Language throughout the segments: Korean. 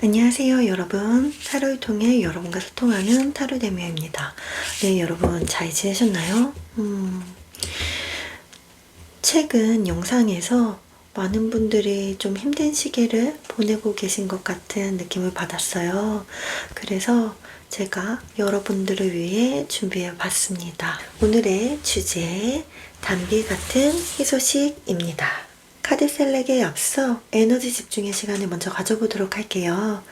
안녕하세요 여러분. 타로를 통해 여러분과 소통하는 타로데미아입니다. 네 여러분 잘 지내셨나요? 최근 영상에서 많은 분들이 좀 힘든 시기를 보내고 계신 것 같은 느낌을 받았어요. 그래서 제가 여러분들을 위해 준비해 봤습니다. 오늘의 주제 단비 같은 희소식입니다. 카드 셀렉에 앞서 에너지 집중의 시간을 먼저 가져보도록 할게요.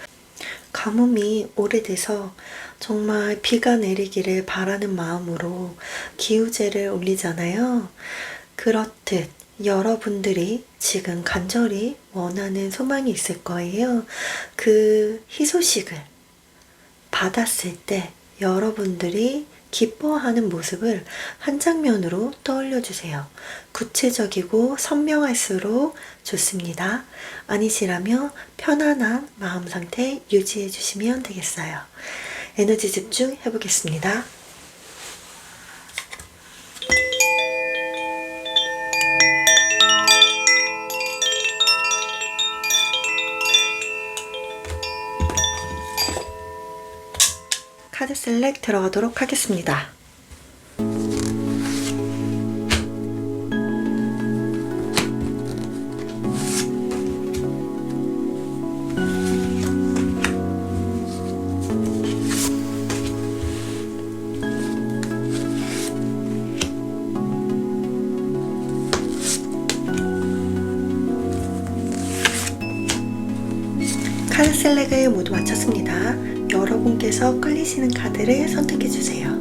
가뭄이 오래돼서 정말 비가 내리기를 바라는 마음으로 기우제를 올리잖아요. 그렇듯 여러분들이 지금 간절히 원하는 소망이 있을 거예요. 그 희소식을 받았을 때 여러분들이 기뻐하는 모습을 한 장면으로 떠올려 주세요. 구체적이고 선명할수록 좋습니다. 아니시라면 편안한 마음 상태 유지해 주시면 되겠어요. 에너지 집중 해보겠습니다. 카드 셀렉 들어가도록 하겠습니다. 카드 셀렉을 모두 마쳤습니다. 여러분께서 끌리시는 카드를 선택해 주세요.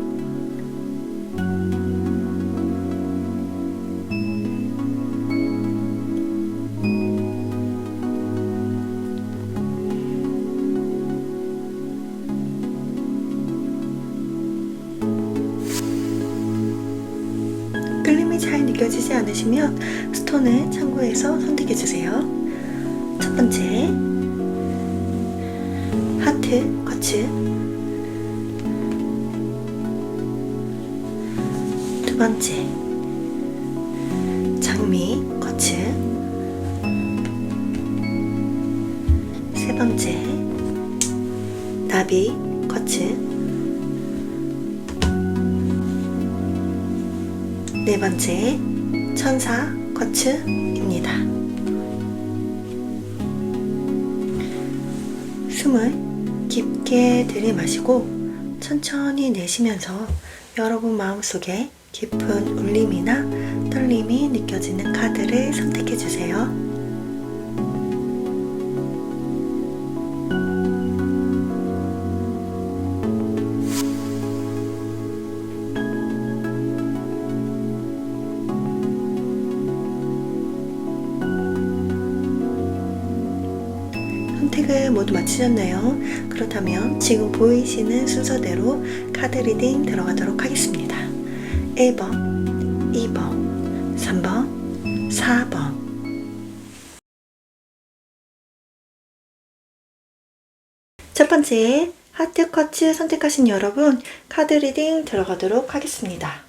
끌림이 잘 느껴지지 않으시면 스톤을 참고해서 선택해 주세요. 첫 번째 하트 쿼츠, 두 번째 장미 쿼츠, 세 번째 나비 쿼츠, 네 번째 천사 쿼츠입니다. 숨을 깊게 들이마시고 천천히 내쉬면서 여러분 마음속에 깊은 울림이나 떨림이 느껴지는 카드를 선택해 주세요. 선택을 모두 마치셨나요? 그렇다면 지금 보이시는 순서대로 카드 리딩 들어가도록 하겠습니다. 1번, 2번, 3번, 4번. 첫 번째 하트 쿼츠 선택하신 여러분 카드 리딩 들어가도록 하겠습니다.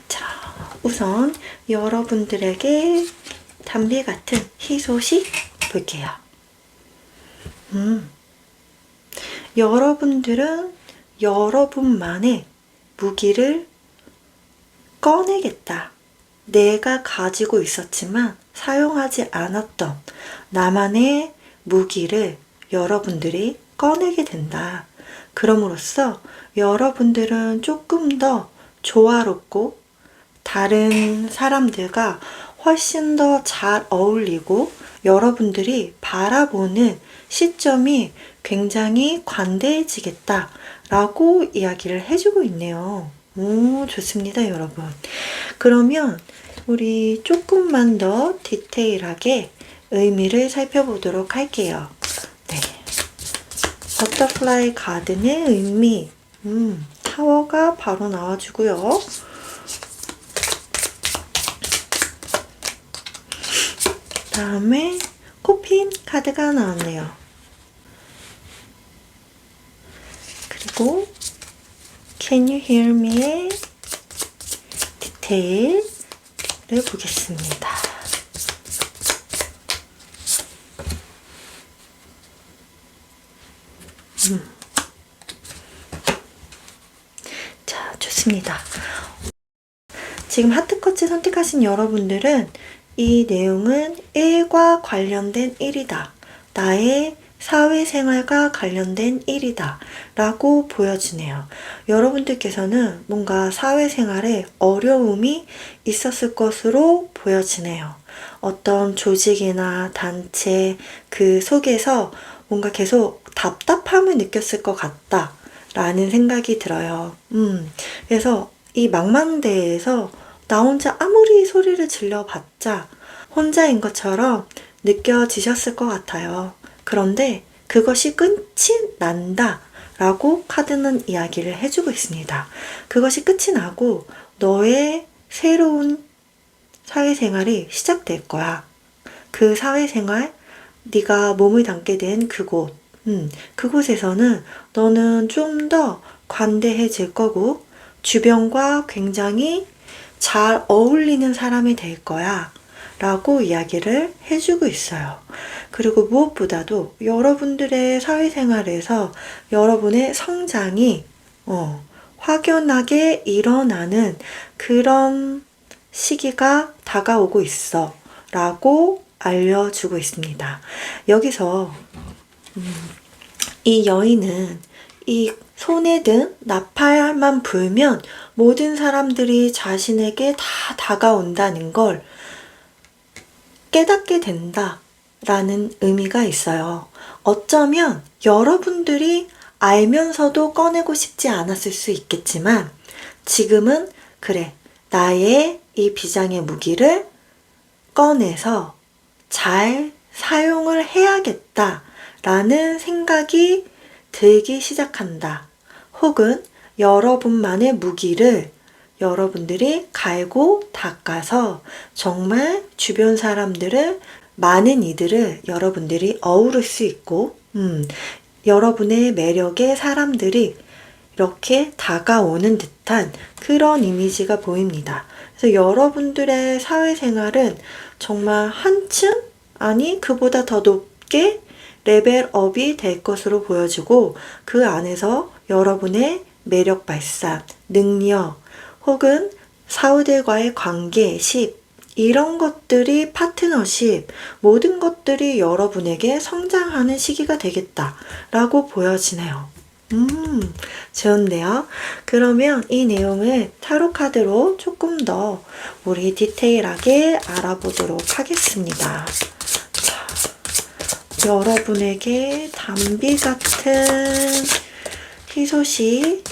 자, 우선 여러분들에게 단비 같은 희소식 볼게요. 여러분들은 여러분만의 무기를 꺼내겠다. 내가 가지고 있었지만 사용하지 않았던 나만의 무기를 여러분들이 꺼내게 된다. 그럼으로써 여러분들은 조금 더 조화롭고 다른 사람들과 훨씬 더 잘 어울리고 여러분들이 바라보는 시점이 굉장히 관대해지겠다 라고 이야기를 해주고 있네요. 오, 좋습니다 여러분. 그러면 우리 조금만 더 디테일하게 의미를 살펴보도록 할게요. 네. 버터플라이 가든의 의미, 타워가 바로 나와주고요. 다음에 코핀 카드가 나왔네요. 그리고 Can you hear me의 디테일을 보겠습니다. 좋습니다. 지금 하트커치 선택하신 여러분들은 이 내용은 일과 관련된 일이다. 나의 사회생활과 관련된 일이다. 라고 보여지네요. 여러분들께서는 뭔가 사회생활에 어려움이 있었을 것으로 보여지네요. 어떤 조직이나 단체 그 속에서 뭔가 계속 답답함을 느꼈을 것 같다. 라는 생각이 들어요. 그래서 이 망망대해에서 나 혼자 아무리 소리를 질러봤자 혼자인 것처럼 느껴지셨을 것 같아요. 그런데 그것이 끝이 난다 라고 카드는 이야기를 해주고 있습니다. 그것이 끝이 나고 너의 새로운 사회생활이 시작될 거야. 그 사회생활, 네가 몸을 담게 된 그곳, 그곳에서는 너는 좀 더 관대해질 거고 주변과 굉장히 잘 어울리는 사람이 될 거야 라고 이야기를 해주고 있어요. 그리고 무엇보다도 여러분들의 사회생활에서 여러분의 성장이 확연하게 일어나는 그런 시기가 다가오고 있어 라고 알려주고 있습니다. 여기서 이 여인은 이 손에 든 나팔만 불면 모든 사람들이 자신에게 다 다가온다는 걸 깨닫게 된다라는 의미가 있어요. 어쩌면 여러분들이 알면서도 꺼내고 싶지 않았을 수 있겠지만 지금은 그래, 나의 이 비장의 무기를 꺼내서 잘 사용을 해야겠다라는 생각이 들기 시작한다. 혹은 여러분만의 무기를 여러분들이 갈고 닦아서 정말 주변 사람들을 많은 이들을 여러분들이 어우를 수 있고 여러분의 매력의 사람들이 이렇게 다가오는 듯한 그런 이미지가 보입니다. 그래서 여러분들의 사회생활은 정말 한층 아니 그보다 더 높게 레벨업이 될 것으로 보여지고 그 안에서 여러분의 매력 발산, 능력 혹은 사우들과의 관계, 이런 것들이 파트너십, 모든 것들이 여러분에게 성장하는 시기가 되겠다라고 보여지네요. 좋은데요? 그러면 이 내용을 타로 카드로 조금 더 우리 디테일하게 알아보도록 하겠습니다. 자, 여러분에게 담비 같은 희소식,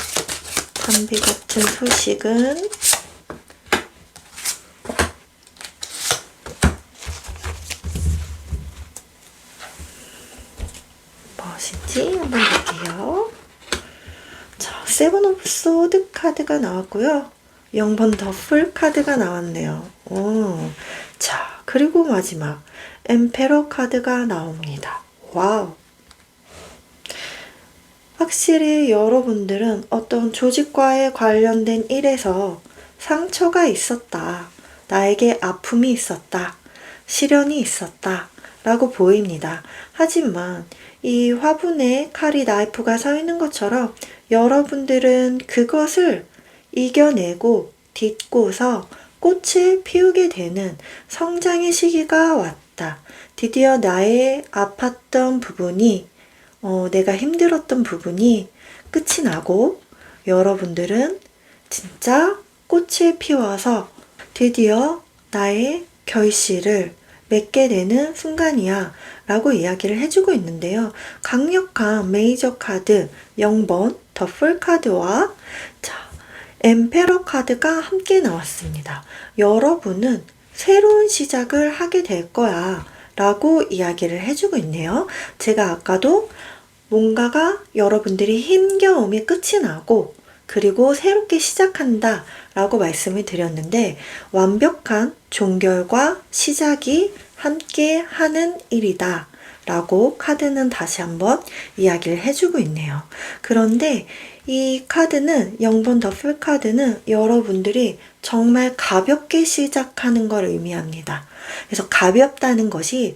담비 같은 소식은 무엇인지 한번 볼게요. 자, 세븐 오브 소드 카드가 나왔고요. 0번 더풀 카드가 나왔네요. 자, 그리고 마지막 엠페러 카드가 나옵니다. 와우. 확실히 여러분들은 어떤 조직과의 관련된 일에서 상처가 있었다. 나에게 아픔이 있었다. 시련이 있었다. 라고 보입니다. 하지만 이 화분에 칼이 나이프가 서 있는 것처럼 여러분들은 그것을 이겨내고 딛고서 꽃을 피우게 되는 성장의 시기가 왔다. 드디어 나의 아팠던 부분이 내가 힘들었던 부분이 끝이 나고 여러분들은 진짜 꽃을 피워서 드디어 나의 결실을 맺게 되는 순간이야 라고 이야기를 해주고 있는데요. 강력한 메이저 카드 0번 더풀 카드와 엠페러 카드가 함께 나왔습니다. 여러분은 새로운 시작을 하게 될 거야 라고 이야기를 해주고 있네요. 제가 아까도 뭔가가 여러분들이 힘겨움이 끝이 나고 그리고 새롭게 시작한다 라고 말씀을 드렸는데 완벽한 종결과 시작이 함께 하는 일이다 라고 카드는 다시 한번 이야기를 해주고 있네요. 그런데 이 카드는 0번 더풀 카드는 여러분들이 정말 가볍게 시작하는 걸 의미합니다. 그래서 가볍다는 것이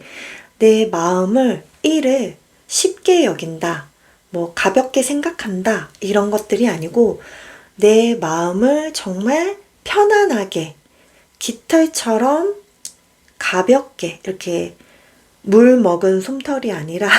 내 마음을 일을 쉽게 여긴다, 뭐 가볍게 생각한다 이런 것들이 아니고 내 마음을 정말 편안하게 깃털처럼 가볍게 이렇게 물 먹은 솜털이 아니라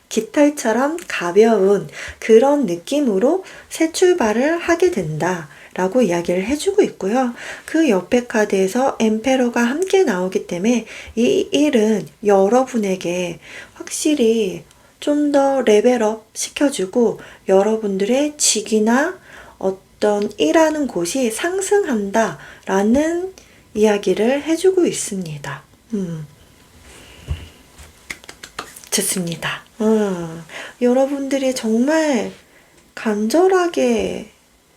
깃털처럼 가벼운 그런 느낌으로 새 출발을 하게 된다 라고 이야기를 해주고 있고요. 그 옆에 카드에서 엠페러가 함께 나오기 때문에 이 일은 여러분에게 확실히 좀 더 레벨업 시켜주고 여러분들의 직위나 어떤 일하는 곳이 상승한다 라는 이야기를 해주고 있습니다. 좋습니다. 여러분들이 정말 간절하게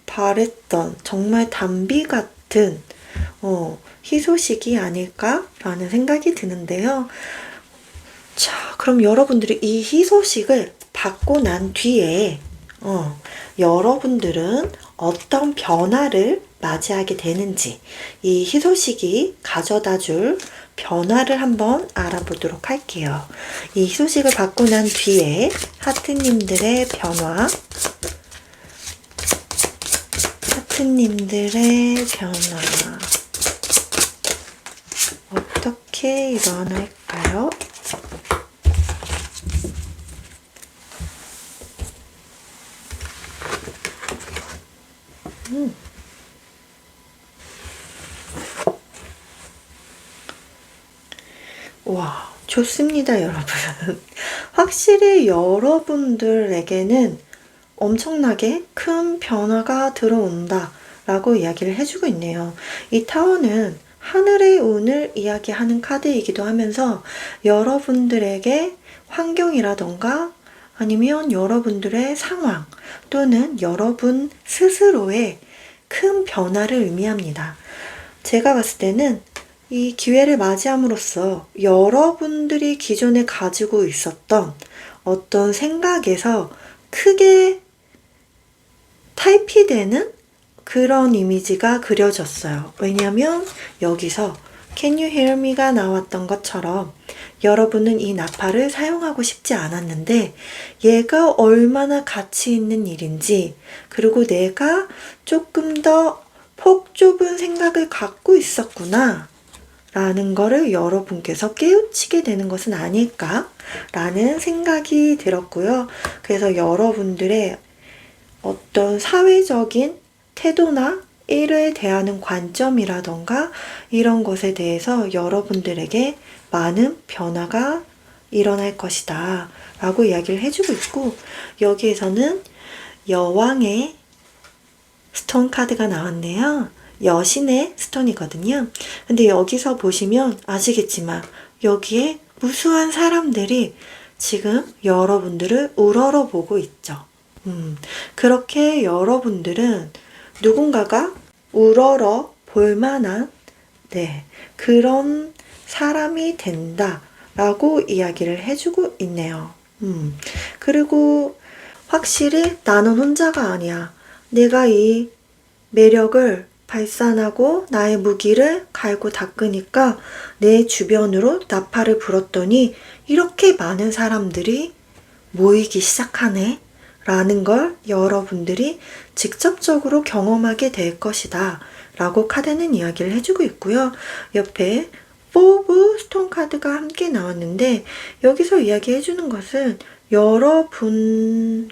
바랬던 정말 단비 같은 희소식이 아닐까라는 생각이 드는데요. 자, 그럼 여러분들이 이 희소식을 받고 난 뒤에 여러분들은 어떤 변화를 맞이하게 되는지 이 희소식이 가져다 줄 변화를 한번 알아보도록 할게요. 이 희소식을 받고 난 뒤에 하트님들의 변화, 하트님들의 변화 어떻게 일어날까요? 와, 좋습니다, 여러분. 확실히 여러분들에게는 엄청나게 큰 변화가 들어온다 라고 이야기를 해주고 있네요. 이 타워는 하늘의 운을 이야기하는 카드이기도 하면서 여러분들에게 환경이라던가 아니면 여러분들의 상황 또는 여러분 스스로의 큰 변화를 의미합니다. 제가 봤을 때는 이 기회를 맞이함으로써 여러분들이 기존에 가지고 있었던 어떤 생각에서 크게 탈피되는 그런 이미지가 그려졌어요. 왜냐하면 여기서 Can you hear me가 나왔던 것처럼 여러분은 이 나팔을 사용하고 싶지 않았는데 얘가 얼마나 가치 있는 일인지 그리고 내가 조금 더 폭 좁은 생각을 갖고 있었구나 라는 거를 여러분께서 깨우치게 되는 것은 아닐까 라는 생각이 들었고요. 그래서 여러분들의 어떤 사회적인 태도나 일을 대하는 관점이라던가 이런 것에 대해서 여러분들에게 많은 변화가 일어날 것이다 라고 이야기를 해주고 있고 여기에서는 여왕의 스톤 카드가 나왔네요. 여신의 스톤이거든요. 근데 여기서 보시면 아시겠지만 여기에 무수한 사람들이 지금 여러분들을 우러러 보고 있죠. 그렇게 여러분들은 누군가가 우러러 볼만한 그런 사람이 된다라고 이야기를 해주고 있네요. 그리고 확실히 나는 혼자가 아니야. 내가 이 매력을 발산하고 나의 무기를 갈고 닦으니까 내 주변으로 나팔을 불었더니 이렇게 많은 사람들이 모이기 시작하네 라는 걸 여러분들이 직접적으로 경험하게 될 것이다 라고 카드는 이야기를 해주고 있고요. 옆에 4 스톤 카드가 함께 나왔는데 여기서 이야기해주는 것은 여러분의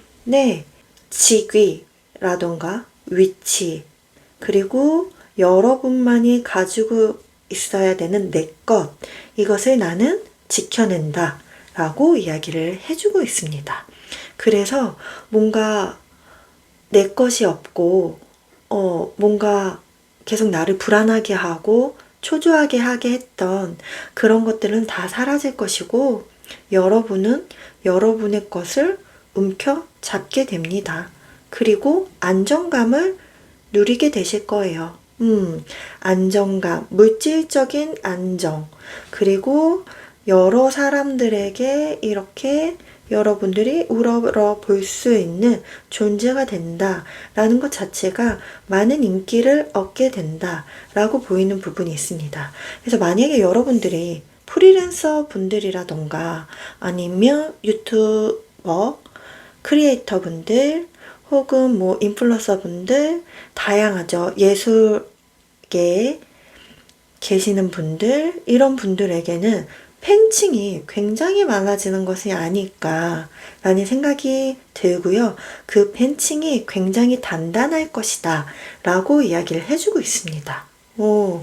직위라던가 위치 그리고 여러분만이 가지고 있어야 되는 내 것 이것을 나는 지켜낸다 라고 이야기를 해주고 있습니다. 그래서 뭔가 내 것이 없고 뭔가 계속 나를 불안하게 하고 초조하게 하게 했던 그런 것들은 다 사라질 것이고 여러분은 여러분의 것을 움켜잡게 됩니다. 그리고 안정감을 누리게 되실 거예요. 안정감, 물질적인 안정, 그리고 여러 사람들에게 이렇게 여러분들이 우러러 볼 수 있는 존재가 된다라는 것 자체가 많은 인기를 얻게 된다라고 보이는 부분이 있습니다. 그래서 만약에 여러분들이 프리랜서 분들이라던가 아니면 유튜버, 크리에이터 분들 혹은 뭐 인플루언서 분들, 다양하죠. 예술계에 계시는 분들, 이런 분들에게는 팬층이 굉장히 많아지는 것이 아닐까 라는 생각이 들고요. 그 팬층이 굉장히 단단할 것이다 라고 이야기를 해주고 있습니다. 오,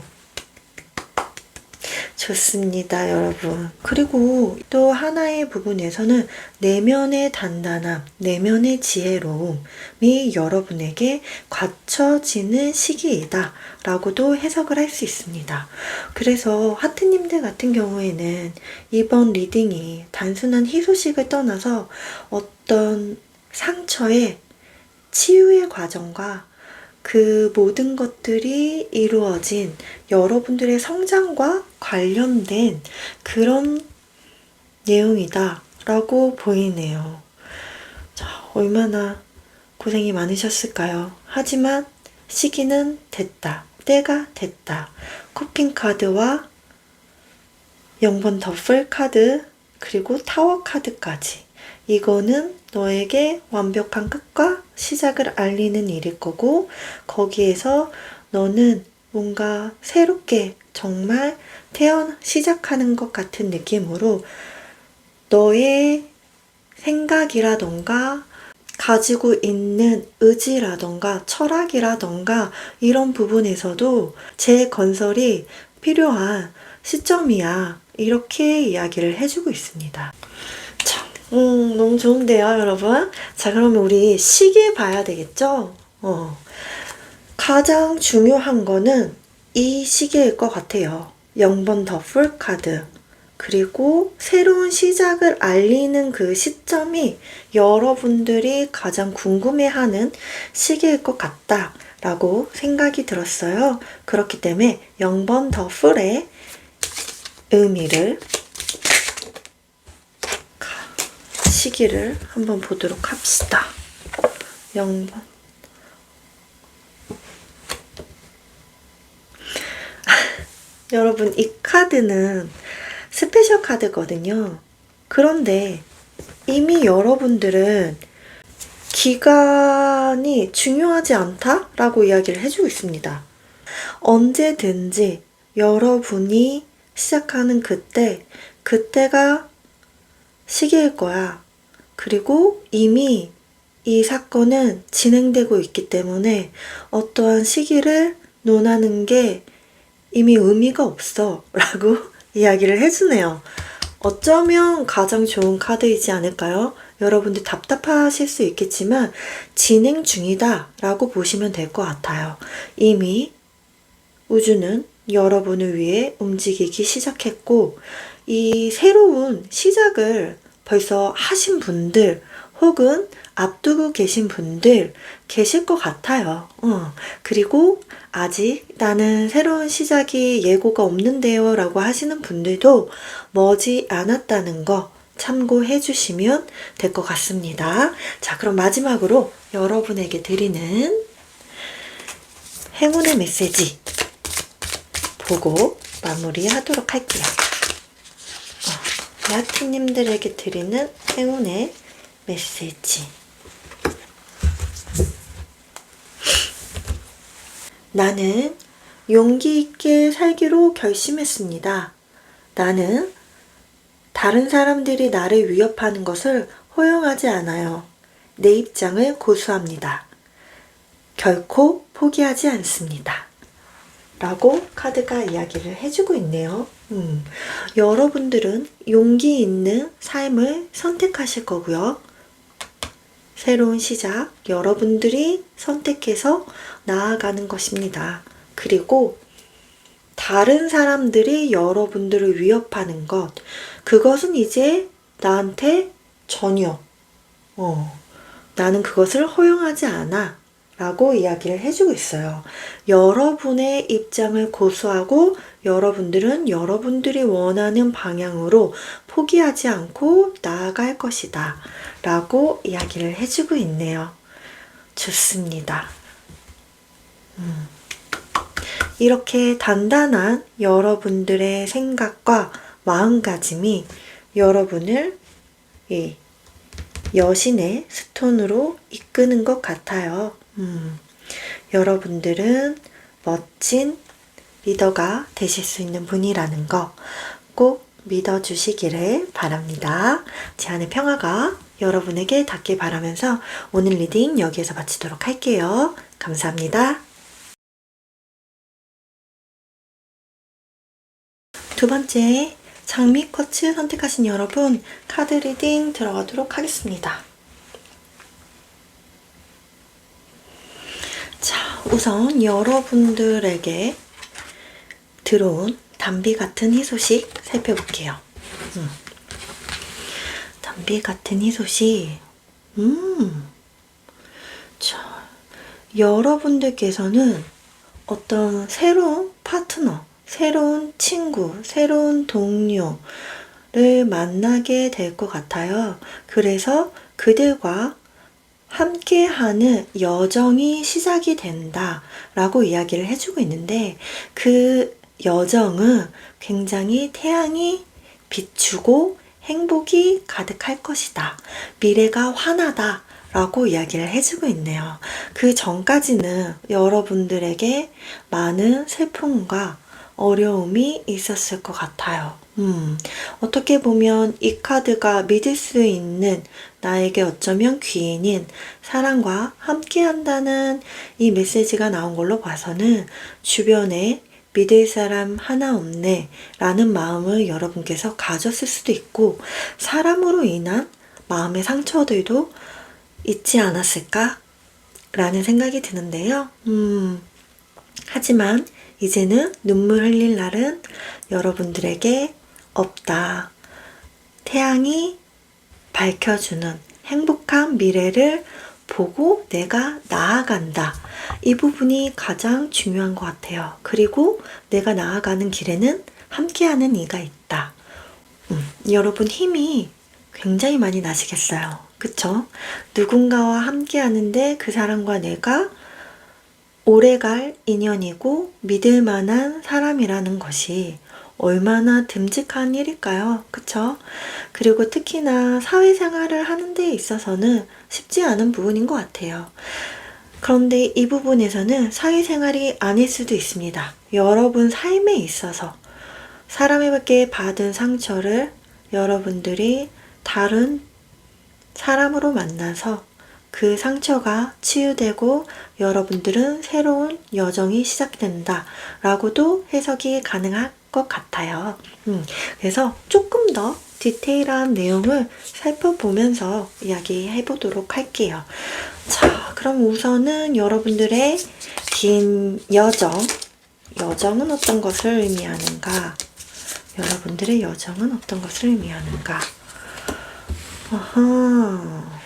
좋습니다, 여러분. 그리고 또 하나의 부분에서는 내면의 단단함, 내면의 지혜로움이 여러분에게 갖춰지는 시기이다 라고도 해석을 할 수 있습니다. 그래서 하트님들 같은 경우에는 이번 리딩이 단순한 희소식을 떠나서 어떤 상처의 치유의 과정과 그 모든 것들이 이루어진 여러분들의 성장과 관련된 그런 내용이다 라고 보이네요. 자, 얼마나 고생이 많으셨을까요? 하지만 시기는 됐다. 때가 됐다. 코핀 카드와 0번 더플 카드 그리고 타워 카드까지. 이거는 너에게 완벽한 끝과 시작을 알리는 일일 거고, 거기에서 너는 뭔가 새롭게 정말 시작하는 것 같은 느낌으로 너의 생각이라던가 가지고 있는 의지라던가 철학이라던가 이런 부분에서도 재건설이 필요한 시점이야. 이렇게 이야기를 해주고 있습니다. 참, 너무 좋은데요, 여러분? 자, 그러면 우리 시계 봐야 되겠죠? 가장 중요한 거는 이 시계일 것 같아요. 0번 더풀 카드. 그리고 새로운 시작을 알리는 그 시점이 여러분들이 가장 궁금해하는 시기일 것 같다라고 생각이 들었어요. 그렇기 때문에 0번 더풀의 의미를, 시기를 한번 보도록 합시다. 0번. 여러분, 이 카드는 스페셜 카드거든요. 그런데 이미 여러분들은 기간이 중요하지 않다라고 이야기를 해주고 있습니다. 언제든지 여러분이 시작하는 그때가 시기일 거야. 그리고 이미 이 사건은 진행되고 있기 때문에 어떠한 시기를 논하는 게 이미 의미가 없어 라고 이야기를 해주네요. 어쩌면 가장 좋은 카드이지 않을까요? 여러분들 답답하실 수 있겠지만 진행 중이다 라고 보시면 될 것 같아요. 이미 우주는 여러분을 위해 움직이기 시작했고, 이 새로운 시작을 벌써 하신 분들 혹은 앞두고 계신 분들 계실 것 같아요. 그리고 아직 나는 새로운 시작이 예고가 없는데요 라고 하시는 분들도 머지 않았다는 거 참고해 주시면 될 것 같습니다. 자, 그럼 마지막으로 여러분에게 드리는 행운의 메시지 보고 마무리하도록 할게요. 야트님들에게 드리는 행운의 메시지. 나는 용기 있게 살기로 결심했습니다. 나는 다른 사람들이 나를 위협하는 것을 허용하지 않아요. 내 입장을 고수합니다. 결코 포기하지 않습니다. 라고 카드가 이야기를 해주고 있네요. 여러분들은 용기 있는 삶을 선택하실 거고요. 새로운 시작, 여러분들이 선택해서 나아가는 것입니다. 그리고 다른 사람들이 여러분들을 위협하는 것, 그것은 이제 나한테 전혀, 나는 그것을 허용하지 않아 라고 이야기를 해주고 있어요. 여러분의 입장을 고수하고 여러분들은 여러분들이 원하는 방향으로 포기하지 않고 나아갈 것이다 라고 이야기를 해주고 있네요. 좋습니다. 이렇게 단단한 여러분들의 생각과 마음가짐이 여러분을 여신의 스톤으로 이끄는 것 같아요. 여러분들은 멋진 리더가 되실 수 있는 분이라는 거 꼭 믿어주시기를 바랍니다. 제 안의 평화가 여러분에게 닿길 바라면서 오늘 리딩 여기에서 마치도록 할게요. 감사합니다. 두 번째, 장미 쿼츠 선택하신 여러분, 카드 리딩 들어가도록 하겠습니다. 자, 우선 여러분들에게 들어온 단비 같은 희소식 살펴볼게요. 단비 같은 희소식. 자, 여러분들께서는 어떤 새로운 파트너, 새로운 친구, 새로운 동료를 만나게 될 것 같아요. 그래서 그들과 함께하는 여정이 시작이 된다라고 이야기를 해주고 있는데, 그 여정은 굉장히 태양이 비추고 행복이 가득할 것이다. 미래가 환하다. 라고 이야기를 해주고 있네요. 그 전까지는 여러분들에게 많은 슬픔과 어려움이 있었을 것 같아요. 어떻게 보면 이 카드가 믿을 수 있는 나에게 어쩌면 귀인인 사랑과 함께 한다는 이 메시지가 나온 걸로 봐서는 주변에 믿을 사람 하나 없네 라는 마음을 여러분께서 가졌을 수도 있고, 사람으로 인한 마음의 상처들도 있지 않았을까? 라는 생각이 드는데요. 하지만 이제는 눈물 흘릴 날은 여러분들에게 없다. 태양이 밝혀주는 행복한 미래를 보고 내가 나아간다. 이 부분이 가장 중요한 것 같아요. 그리고 내가 나아가는 길에는 함께하는 이가 있다. 여러분 힘이 굉장히 많이 나시겠어요. 그쵸? 누군가와 함께 하는데 그 사람과 내가 오래갈 인연이고 믿을 만한 사람이라는 것이 얼마나 듬직한 일일까요? 그쵸? 그리고 특히나 사회생활을 하는 데 있어서는 쉽지 않은 부분인 것 같아요. 그런데 이 부분에서는 사회생활이 아닐 수도 있습니다. 여러분 삶에 있어서 사람에게 받은 상처를 여러분들이 다른 사람으로 만나서 그 상처가 치유되고 여러분들은 새로운 여정이 시작된다 라고도 해석이 가능할 것 같아요. 그래서 조금 더 디테일한 내용을 살펴보면서 이야기해 보도록 할게요. 자, 그럼 우선은 여러분들의 긴 여정은 어떤 것을 의미하는가? 여러분들의 여정은 어떤 것을 의미하는가? 아하.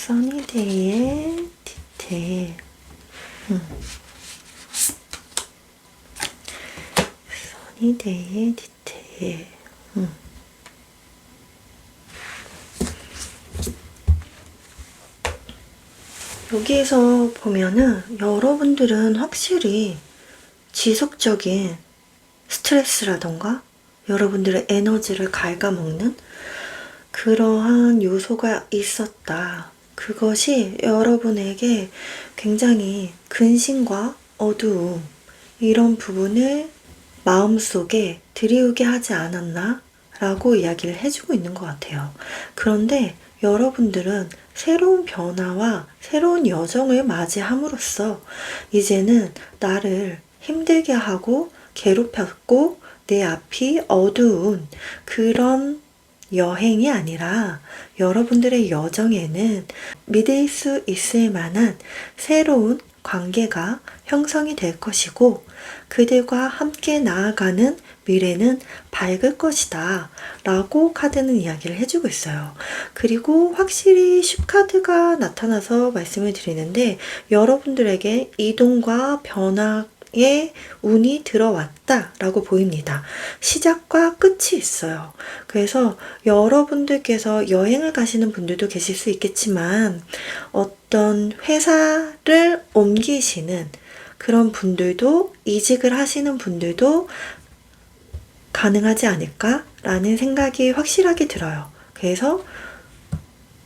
써니데이의 디테일. 써니데이의 디테일. 여기에서 보면은 여러분들은 확실히 지속적인 스트레스라던가 여러분들의 에너지를 갉아먹는 그러한 요소가 있었다. 그것이 여러분에게 굉장히 근심과 어두움, 이런 부분을 마음속에 들이우게 하지 않았나? 라고 이야기를 해주고 있는 것 같아요. 그런데 여러분들은 새로운 변화와 새로운 여정을 맞이함으로써 이제는 나를 힘들게 하고 괴롭혔고 내 앞이 어두운 그런 여행이 아니라 여러분들의 여정에는 믿을 수 있을 만한 새로운 관계가 형성이 될 것이고 그들과 함께 나아가는 미래는 밝을 것이다 라고 카드는 이야기를 해주고 있어요. 그리고 확실히 슈카드가 나타나서 말씀을 드리는데 여러분들에게 이동과 변화의 운이 들어왔다 라고 보입니다. 시작과 끝이 있어요. 그래서 여러분들께서 여행을 가시는 분들도 계실 수 있겠지만 어떤 어떤 회사를 옮기시는 그런 분들도, 이직을 하시는 분들도 가능하지 않을까라는 생각이 확실하게 들어요. 그래서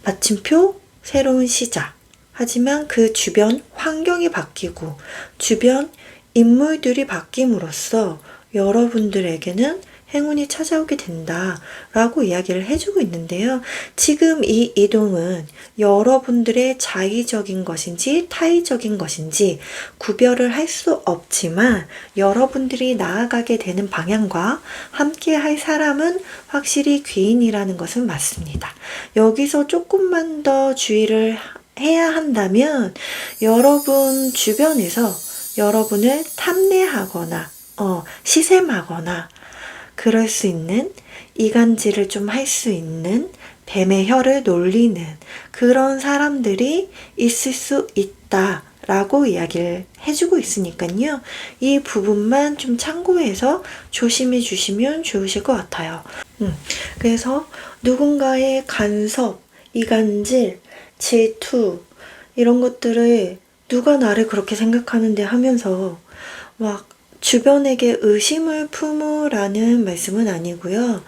마침표 새로운 시작. 하지만 그 주변 환경이 바뀌고 주변 인물들이 바뀜으로써 여러분들에게는 행운이 찾아오게 된다라고 이야기를 해주고 있는데요. 지금 이 이동은 여러분들의 자의적인 것인지 타의적인 것인지 구별을 할 수 없지만 여러분들이 나아가게 되는 방향과 함께 할 사람은 확실히 귀인이라는 것은 맞습니다. 여기서 조금만 더 주의를 해야 한다면 여러분 주변에서 여러분을 탐내하거나 시샘하거나 그럴 수 있는, 이간질을 좀 할 수 있는, 뱀의 혀를 놀리는 그런 사람들이 있을 수 있다라고 이야기를 해주고 있으니까요. 이 부분만 좀 참고해서 조심해 주시면 좋으실 것 같아요. 그래서 누군가의 간섭, 이간질, 질투 이런 것들을 누가 나를 그렇게 생각하는데 하면서 막 주변에게 의심을 품으라는 말씀은 아니고요.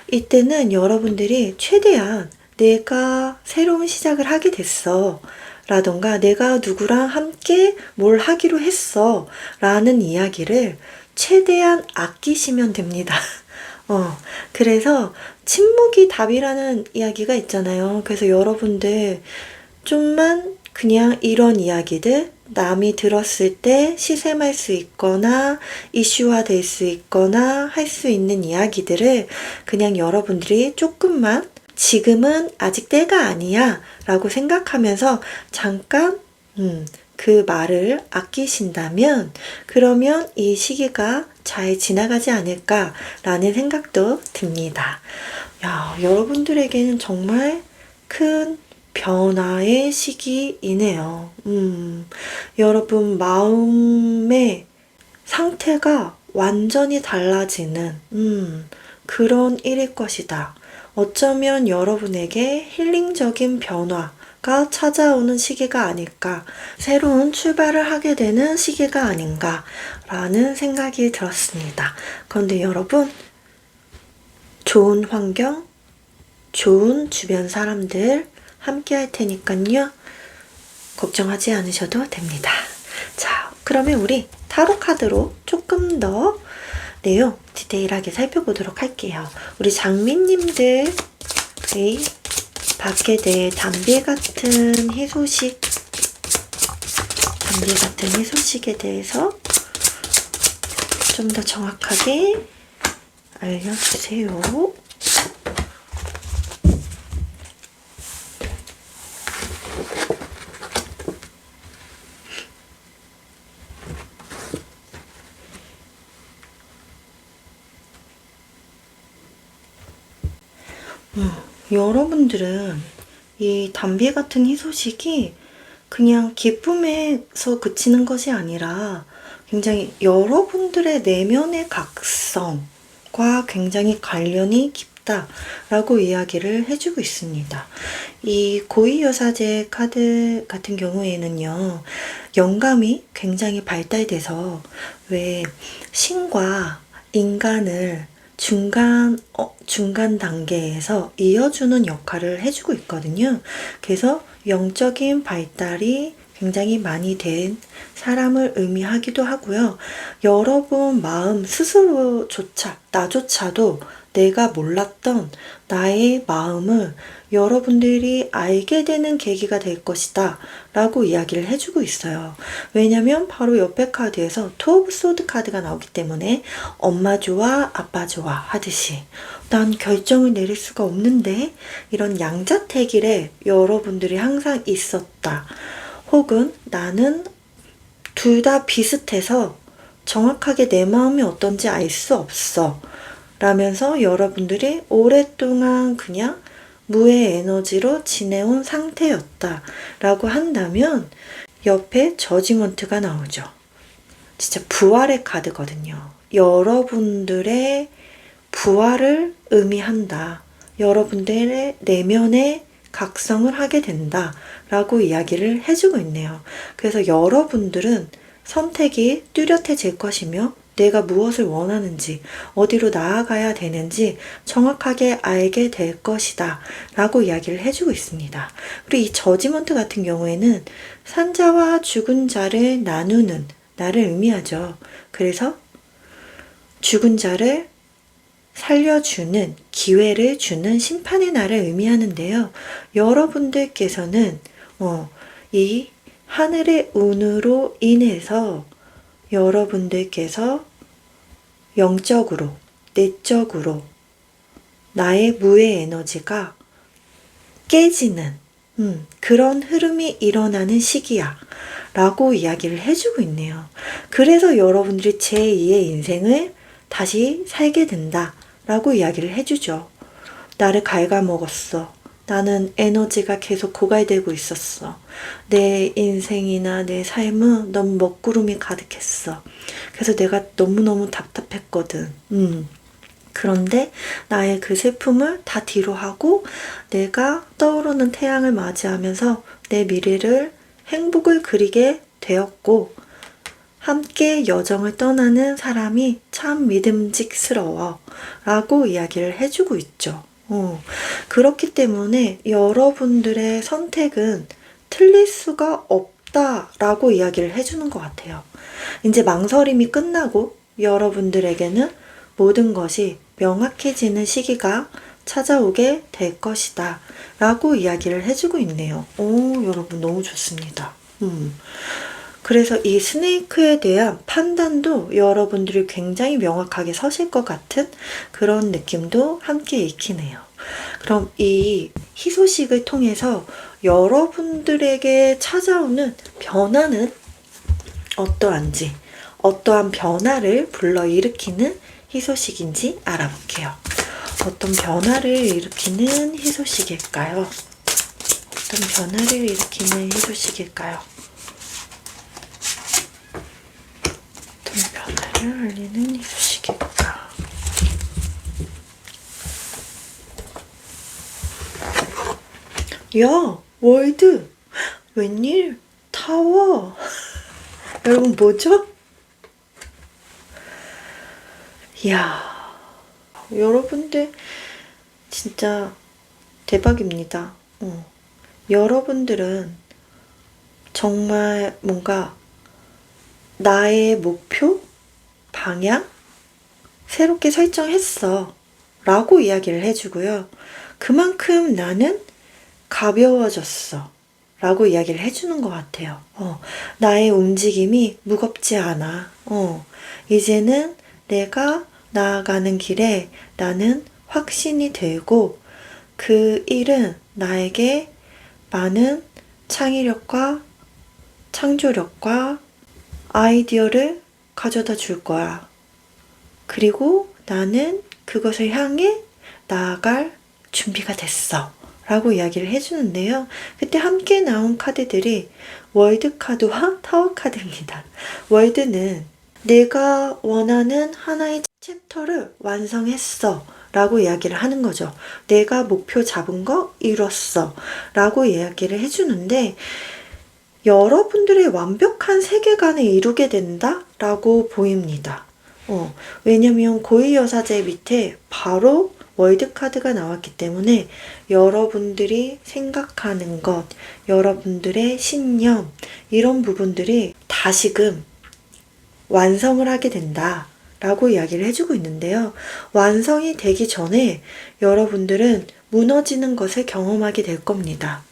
이때는 여러분들이 최대한 내가 새로운 시작을 하게 됐어 라던가 내가 누구랑 함께 뭘 하기로 했어 라는 이야기를 최대한 아끼시면 됩니다. 그래서 침묵이 답이라는 이야기가 있잖아요. 그래서 여러분들 좀만 그냥 이런 이야기들, 남이 들었을 때 시샘할 수 있거나 이슈화 될 수 있거나 할 수 있는 이야기들을 그냥 여러분들이 조금만 지금은 아직 때가 아니야 라고 생각하면서 잠깐 그 말을 아끼신다면 그러면 이 시기가 잘 지나가지 않을까라는 생각도 듭니다. 야, 여러분들에게는 정말 큰 변화의 시기이네요. 여러분 마음의 상태가 완전히 달라지는 그런 일일 것이다. 어쩌면 여러분에게 힐링적인 변화가 찾아오는 시기가 아닐까, 새로운 출발을 하게 되는 시기가 아닌가라는 생각이 들었습니다. 그런데 여러분, 좋은 환경, 좋은 주변 사람들 함께 할 테니까요. 걱정하지 않으셔도 됩니다. 자, 그러면 우리 타로 카드로 조금 더 내용 디테일하게 살펴보도록 할게요. 우리 장미님들이 받게 될 담비 같은 희소식에 대해서 좀 더 정확하게 알려주세요. 여러분들은 이 담비 같은 희소식이 그냥 기쁨에서 그치는 것이 아니라 굉장히 여러분들의 내면의 각성과 굉장히 관련이 깊다라고 이야기를 해주고 있습니다. 이 고위여사제 카드 같은 경우에는요, 영감이 굉장히 발달돼서 왜 신과 인간을 중간 단계에서 이어주는 역할을 해주고 있거든요. 그래서 영적인 발달이 굉장히 많이 된 사람을 의미하기도 하고요. 여러분 마음 나조차도 내가 몰랐던 나의 마음을 여러분들이 알게 되는 계기가 될 것이다 라고 이야기를 해주고 있어요. 왜냐면 바로 옆에 카드에서 투 오브 소드 카드가 나오기 때문에 엄마 좋아 아빠 좋아 하듯이 난 결정을 내릴 수가 없는데 이런 양자택일에 여러분들이 항상 있었다. 혹은 나는 둘 다 비슷해서 정확하게 내 마음이 어떤지 알 수 없어 라면서 여러분들이 오랫동안 그냥 무의 에너지로 지내온 상태였다 라고 한다면 옆에 저지먼트가 나오죠. 진짜 부활의 카드거든요. 여러분들의 부활을 의미한다. 여러분들의 내면의 각성을 하게 된다라고 이야기를 해주고 있네요. 그래서 여러분들은 선택이 뚜렷해질 것이며 내가 무엇을 원하는지, 어디로 나아가야 되는지 정확하게 알게 될 것이다 라고 이야기를 해주고 있습니다. 그리고 이 저지먼트 같은 경우에는 산자와 죽은 자를 나누는 날을 의미하죠. 그래서 죽은 자를 살려주는 기회를 주는 심판의 날을 의미하는데요. 여러분들께서는 이 하늘의 운으로 인해서 여러분들께서 영적으로, 내적으로 나의 무의 에너지가 깨지는 그런 흐름이 일어나는 시기야 라고 이야기를 해주고 있네요. 그래서 여러분들이 제2의 인생을 다시 살게 된다 라고 이야기를 해주죠. 나를 갉아먹었어. 나는 에너지가 계속 고갈되고 있었어. 내 인생이나 내 삶은 너무 먹구름이 가득했어. 그래서 내가 너무너무 답답했거든. 그런데 나의 그 슬픔을 다 뒤로 하고 내가 떠오르는 태양을 맞이하면서 내 미래를 행복을 그리게 되었고 함께 여정을 떠나는 사람이 참 믿음직스러워 라고 이야기를 해주고 있죠. 그렇기 때문에 여러분들의 선택은 틀릴 수가 없다라고 이야기를 해주는 것 같아요. 이제 망설임이 끝나고 여러분들에게는 모든 것이 명확해지는 시기가 찾아오게 될 것이다 라고 이야기를 해주고 있네요. 여러분 너무 좋습니다. 그래서 이 스네이크에 대한 판단도 여러분들이 굉장히 명확하게 서실 것 같은 그런 느낌도 함께 익히네요. 그럼 이 희소식을 통해서 여러분들에게 찾아오는 변화는 어떠한지, 어떠한 변화를 불러일으키는 희소식인지 알아볼게요. 어떤 변화를 일으키는 희소식일까요? 어떤 변화를 일으키는 희소식일까요? 어떤 변화를 알리는 희소식일까? 야, 월드! 웬일? 타워! 여러분 뭐죠? 이야, 여러분들 진짜 대박입니다. 여러분들은 정말 뭔가 나의 목표, 방향 새롭게 설정했어 라고 이야기를 해주고요. 그만큼 나는 가벼워졌어 라고 이야기를 해주는 것 같아요. 나의 움직임이 무겁지 않아. 이제는 내가 나아가는 길에 나는 확신이 들고 그 일은 나에게 많은 창의력과 창조력과 아이디어를 가져다 줄 거야. 그리고 나는 그것을 향해 나아갈 준비가 됐어. 라고 이야기를 해주는데요. 그때 함께 나온 카드들이 월드 카드와 타워 카드입니다. 월드는 내가 원하는 하나의 챕터를 완성했어. 라고 이야기를 하는 거죠. 내가 목표 잡은 거 이뤘어. 라고 이야기를 해주는데 여러분들의 완벽한 세계관을 이루게 된다? 라고 보입니다. 왜냐면 고위여사제 밑에 바로 월드카드가 나왔기 때문에 여러분들이 생각하는 것, 여러분들의 신념, 이런 부분들이 다시금 완성을 하게 된다 라고 이야기를 해주고 있는데요. 완성이 되기 전에 여러분들은 무너지는 것을 경험하게 될 겁니다.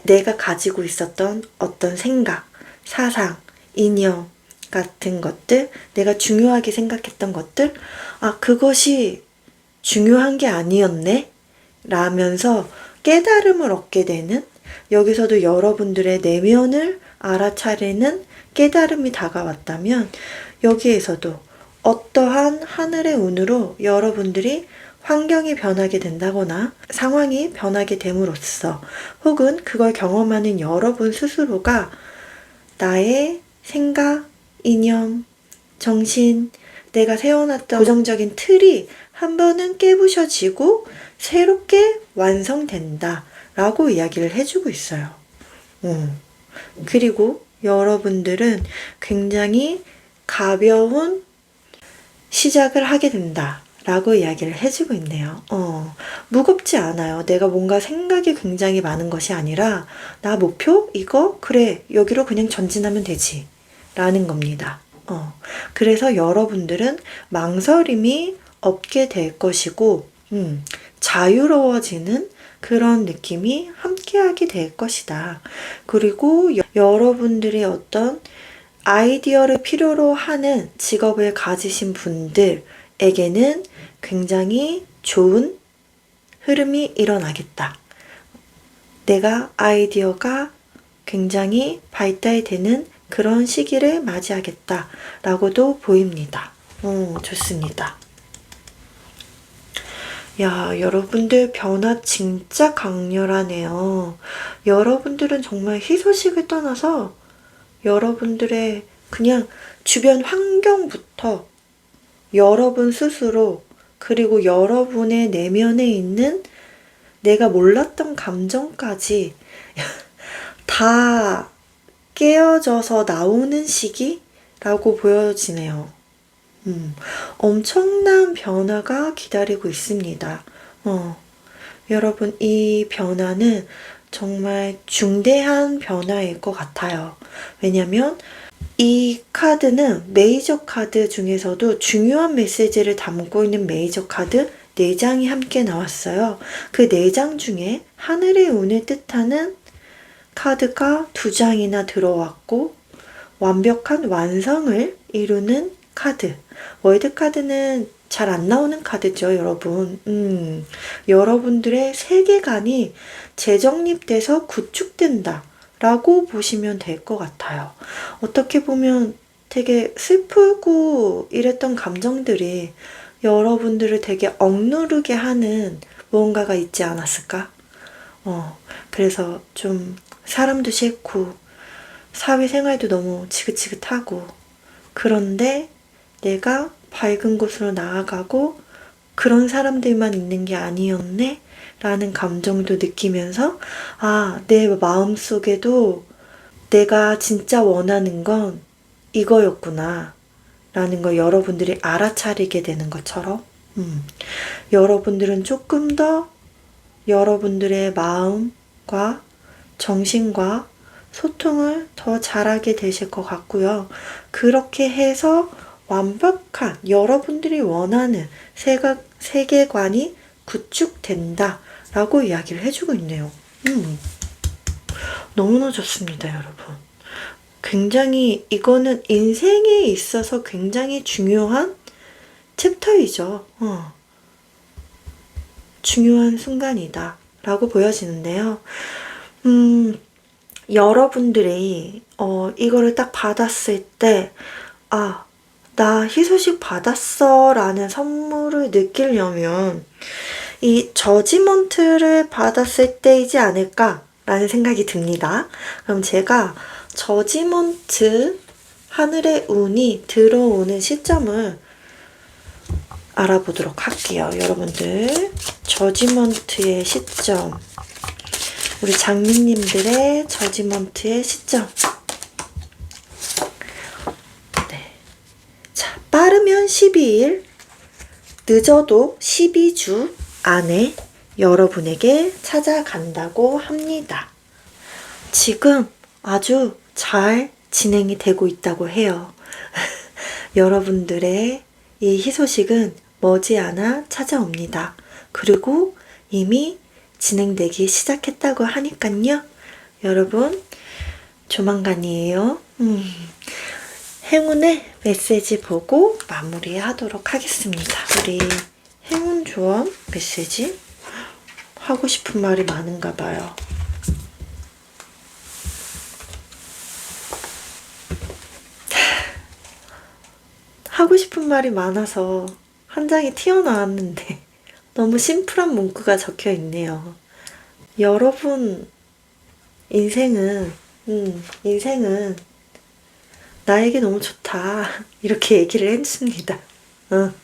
내가 가지고 있었던 어떤 생각, 사상, 이념 같은 것들, 내가 중요하게 생각했던 것들, 그것이 중요한 게 아니었네? 라면서 깨달음을 얻게 되는, 여기서도 여러분들의 내면을 알아차리는 깨달음이 다가왔다면 여기에서도 어떠한 하늘의 운으로 여러분들이 환경이 변하게 된다거나 상황이 변하게 됨으로써 혹은 그걸 경험하는 여러분 스스로가 나의 생각, 이념, 정신, 내가 세워놨던 고정적인 틀이 한 번은 깨부셔지고 새롭게 완성된다 라고 이야기를 해주고 있어요. 그리고 여러분들은 굉장히 가벼운 시작을 하게 된다 라고 이야기를 해주고 있네요. 무겁지 않아요. 내가 뭔가 생각이 굉장히 많은 것이 아니라 나 목표? 이거? 그래, 여기로 그냥 전진하면 되지 라는 겁니다. 그래서 여러분들은 망설임이 없게 될 것이고 자유로워지는 그런 느낌이 함께하게 될 것이다. 그리고 여러분들의 어떤 아이디어를 필요로 하는 직업을 가지신 분들에게는 굉장히 좋은 흐름이 일어나겠다. 내가 아이디어가 굉장히 발달되는 그런 시기를 맞이하겠다 라고도 보입니다. 좋습니다. 야, 여러분들 변화 진짜 강렬하네요. 여러분들은 정말 희소식을 떠나서 여러분들의 그냥 주변 환경부터 여러분 스스로 그리고 여러분의 내면에 있는 내가 몰랐던 감정까지 다 깨어져서 나오는 시기라고 보여지네요. 엄청난 변화가 기다리고 있습니다. 여러분, 이 변화는 정말 중대한 변화일 것 같아요. 왜냐면 이 카드는 메이저 카드 중에서도 중요한 메시지를 담고 있는 메이저 카드 4장이 함께 나왔어요. 그 4장 중에 하늘의 운을 뜻하는 카드가 2장이나 들어왔고 완벽한 완성을 이루는 카드. 월드 카드는 잘 안 나오는 카드죠, 여러분. 여러분들의 세계관이 재정립돼서 구축된다 라고 보시면 될 것 같아요. 어떻게 보면 되게 슬프고 이랬던 감정들이 여러분들을 되게 억누르게 하는 무언가가 있지 않았을까? 그래서 좀 사람도 싫고 사회생활도 너무 지긋지긋하고 그런데 내가 밝은 곳으로 나아가고 그런 사람들만 있는 게 아니었네? 라는 감정도 느끼면서 내 마음속에도 내가 진짜 원하는 건 이거였구나 라는 걸 여러분들이 알아차리게 되는 것처럼 여러분들은 조금 더 여러분들의 마음과 정신과 소통을 더 잘하게 되실 것 같고요. 그렇게 해서 완벽한 여러분들이 원하는 세계관이 구축된다 라고 이야기를 해주고 있네요. 너무나 좋습니다, 여러분. 굉장히 이거는 인생에 있어서 굉장히 중요한 챕터이죠. 중요한 순간이다 라고 보여지는데요. 여러분들이 이거를 딱 받았을 때 나 희소식 받았어 라는 선물을 느끼려면 이 저지먼트를 받았을 때이지 않을까 라는 생각이 듭니다. 그럼 제가 저지먼트 하늘의 운이 들어오는 시점을 알아보도록 할게요. 여러분들 저지먼트의 시점, 우리 장미님들의 저지먼트의 시점. 네. 자, 빠르면 12일, 늦어도 12주 안에 여러분에게 찾아간다고 합니다. 지금 아주 잘 진행이 되고 있다고 해요. 여러분들의 이 희소식은 머지않아 찾아옵니다. 그리고 이미 진행되기 시작했다고 하니깐요. 여러분 조만간이에요. 행운의 메시지 보고 마무리하도록 하겠습니다. 우리 행운 조언 메시지 하고 싶은 말이 많은가 봐요. 하고 싶은 말이 많아서 한 장이 튀어나왔는데 너무 심플한 문구가 적혀 있네요. 여러분 인생은 나에게 너무 좋다 이렇게 얘기를 해줍니다. 응.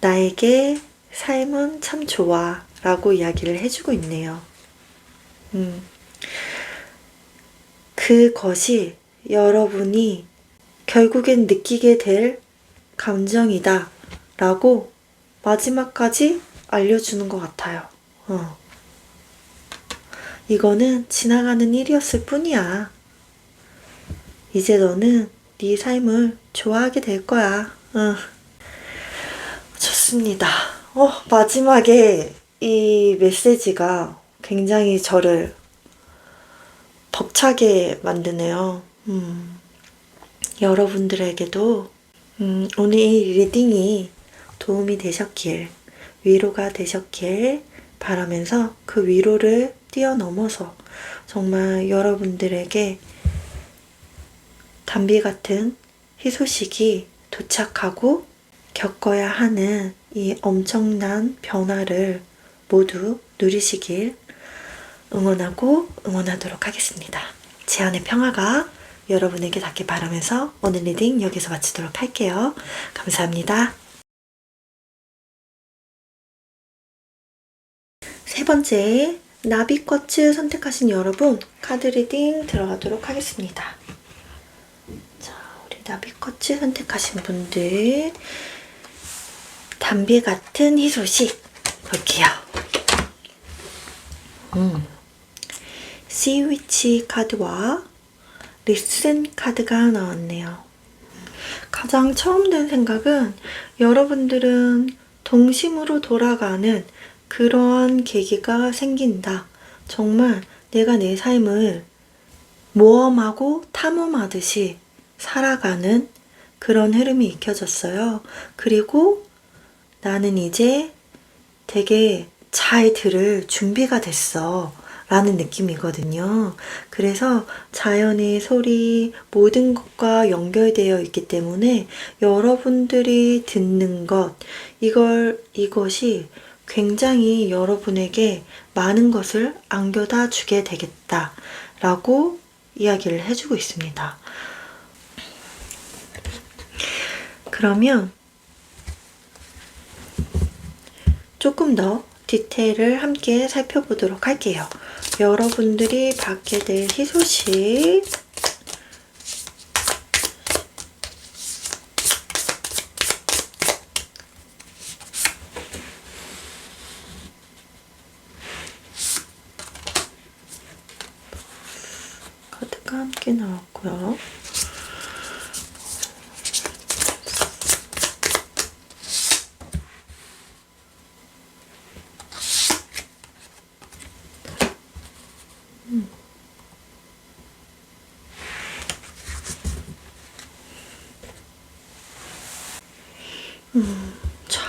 나에게 삶은 참 좋아 라고 이야기를 해주고 있네요. 그것이 여러분이 결국엔 느끼게 될 감정이다 라고 마지막까지 알려주는 것 같아요. 이거는 지나가는 일이었을 뿐이야. 이제 너는 네 삶을 좋아하게 될 거야. 좋습니다. 마지막에 이 메시지가 굉장히 저를 벅차게 만드네요. 여러분들에게도 오늘 이 리딩이 도움이 되셨길, 위로가 되셨길 바라면서 그 위로를 뛰어넘어서 정말 여러분들에게 단비 같은 희소식이 도착하고 겪어야 하는 이 엄청난 변화를 모두 누리시길 응원하도록 하겠습니다. 제 안의 평화가 여러분에게 닿길 바라면서 오늘 리딩 여기서 마치도록 할게요. 감사합니다. 세 번째, 나비꽃을 선택하신 여러분 카드 리딩 들어가도록 하겠습니다. 자, 우리 나비꽃을 선택하신 분들 담비 같은 희소식 볼게요. 시위치 카드와 리슨 카드가 나왔네요. 가장 처음 든 생각은 여러분들은 동심으로 돌아가는 그러한 계기가 생긴다. 정말 내가 내 삶을 모험하고 탐험하듯이 살아가는 그런 흐름이 익혀졌어요. 그리고 나는 이제 되게 잘 들을 준비가 됐어 라는 느낌이거든요. 그래서 자연의 소리 모든 것과 연결되어 있기 때문에 여러분들이 듣는 것 이것이 굉장히 여러분에게 많은 것을 안겨다 주게 되겠다 라고 이야기를 해주고 있습니다. 그러면 조금 더 디테일을 함께 살펴보도록 할게요. 여러분들이 받게 될 희소식 카드가 함께 나왔고요. 자,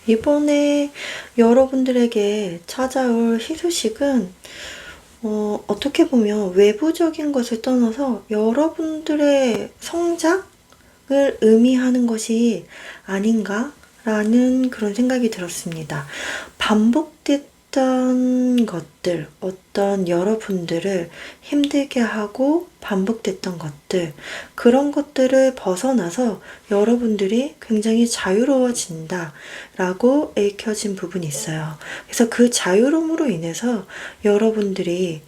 이번에 여러분들에게 찾아올 희소식은 어떻게 보면 외부적인 것을 떠나서 여러분들의 성장을 의미하는 것이 아닌가라는 그런 생각이 들었습니다. 반복됐던 것들, 어떤 여러분들을 힘들게 하고 반복됐던 것들, 그런 것들을 벗어나서 여러분들이 굉장히 자유로워진다 라고 읽혀진 부분이 있어요. 그래서 그 자유로움으로 인해서 여러분들이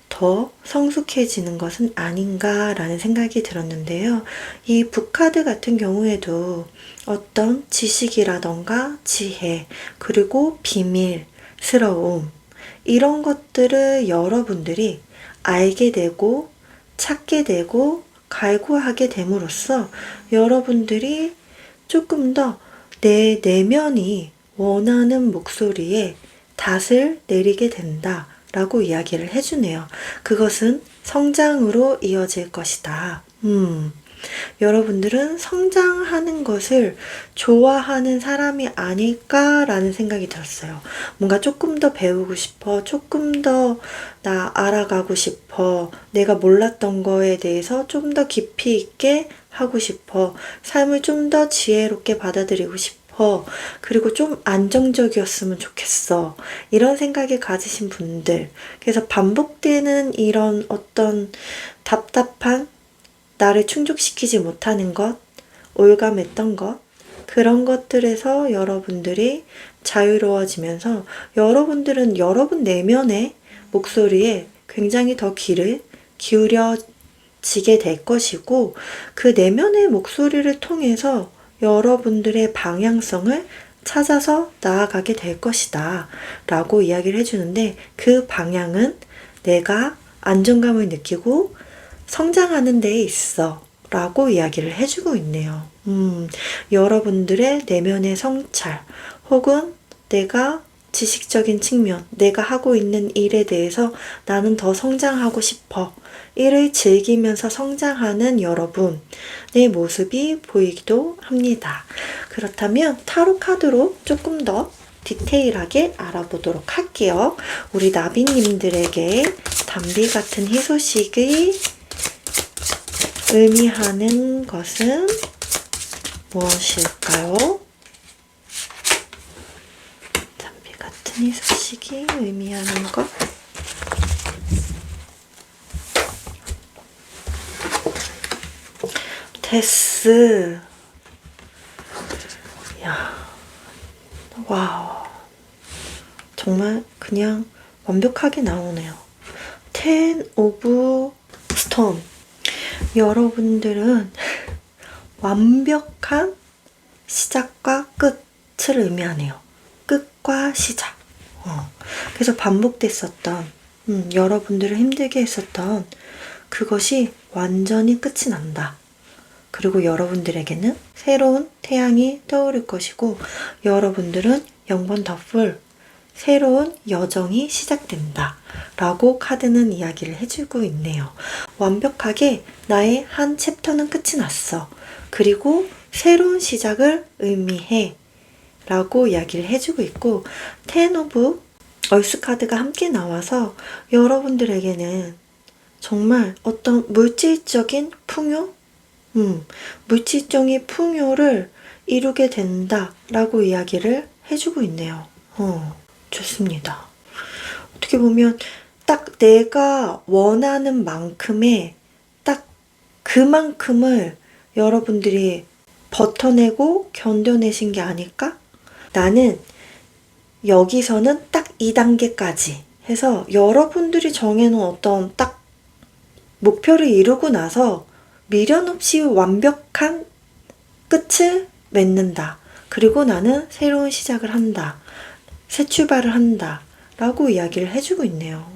더 성숙해지는 것은 아닌가라는 생각이 들었는데요. 이 북카드 같은 경우에도 어떤 지식이라던가 지혜, 그리고 비밀스러움, 이런 것들을 여러분들이 알게 되고 찾게 되고 갈구하게 됨으로써 여러분들이 조금 더 내 내면이 원하는 목소리에 닷을 내리게 된다 라고 이야기를 해주네요. 그것은 성장으로 이어질 것이다. 여러분들은 성장하는 것을 좋아하는 사람이 아닐까라는 생각이 들었어요. 뭔가 조금 더 배우고 싶어, 조금 더 나 알아가고 싶어, 내가 몰랐던 거에 대해서 좀 더 깊이 있게 하고 싶어, 삶을 좀 더 지혜롭게 받아들이고 싶어, 그리고 좀 안정적이었으면 좋겠어. 이런 생각을 가지신 분들, 그래서 반복되는 이런 어떤 답답한 나를 충족시키지 못하는 것, 올감했던 것, 그런 것들에서 여러분들이 자유로워지면서 여러분들은 여러분 내면의 목소리에 굉장히 더 귀를 기울여지게 될 것이고, 그 내면의 목소리를 통해서 여러분들의 방향성을 찾아서 나아가게 될 것이다 라고 이야기를 해주는데, 그 방향은 내가 안정감을 느끼고 성장하는 데에 있어 라고 이야기를 해주고 있네요. 여러분들의 내면의 성찰, 혹은 내가 지식적인 측면, 내가 하고 있는 일에 대해서 나는 더 성장하고 싶어, 일을 즐기면서 성장하는 여러분의 모습이 보이기도 합니다. 그렇다면 타로 카드로 조금 더 디테일하게 알아보도록 할게요. 우리 나비님들에게 단비 같은 희소식이 의미하는 것은 무엇일까요? 단비 같은 희소식이 의미하는 것. 데스. 야, 와우. 정말 그냥 완벽하게 나오네요. 10 오브 스톤. 여러분들은 완벽한 시작과 끝을 의미하네요. 끝과 시작. 그래서 반복됐었던, 여러분들을 힘들게 했었던 그것이 완전히 끝이 난다. 그리고 여러분들에게는 새로운 태양이 떠오를 것이고, 여러분들은 영번 더 풀, 새로운 여정이 시작된다 라고 카드는 이야기를 해주고 있네요. 완벽하게 나의 한 챕터는 끝이 났어. 그리고 새로운 시작을 의미해 라고 이야기를 해주고 있고, 10 오브 얼스 카드가 함께 나와서 여러분들에게는 정말 어떤 물질적인 풍요? 물질적인 풍요를 이루게 된다 라고 이야기를 해주고 있네요. 좋습니다. 어떻게 보면 딱 내가 원하는 만큼의 딱 그만큼을 여러분들이 버텨내고 견뎌내신 게 아닐까? 나는 여기서는 딱 2단계까지 해서 여러분들이 정해놓은 어떤 딱 목표를 이루고 나서 미련 없이 완벽한 끝을 맺는다. 그리고 나는 새로운 시작을 한다. 새 출발을 한다. 라고 이야기를 해주고 있네요.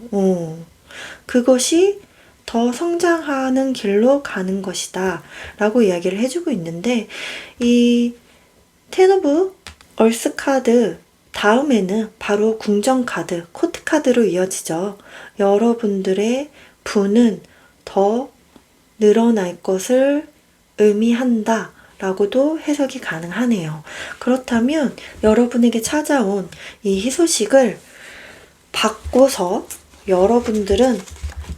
그것이 더 성장하는 길로 가는 것이다. 라고 이야기를 해주고 있는데, 이 텐 오브 얼스 카드 다음에는 바로 궁정 카드, 코트 카드로 이어지죠. 여러분들의 부는 더 늘어날 것을 의미한다 라고도 해석이 가능하네요. 그렇다면 여러분에게 찾아온 이 희소식을 바꿔서 여러분들은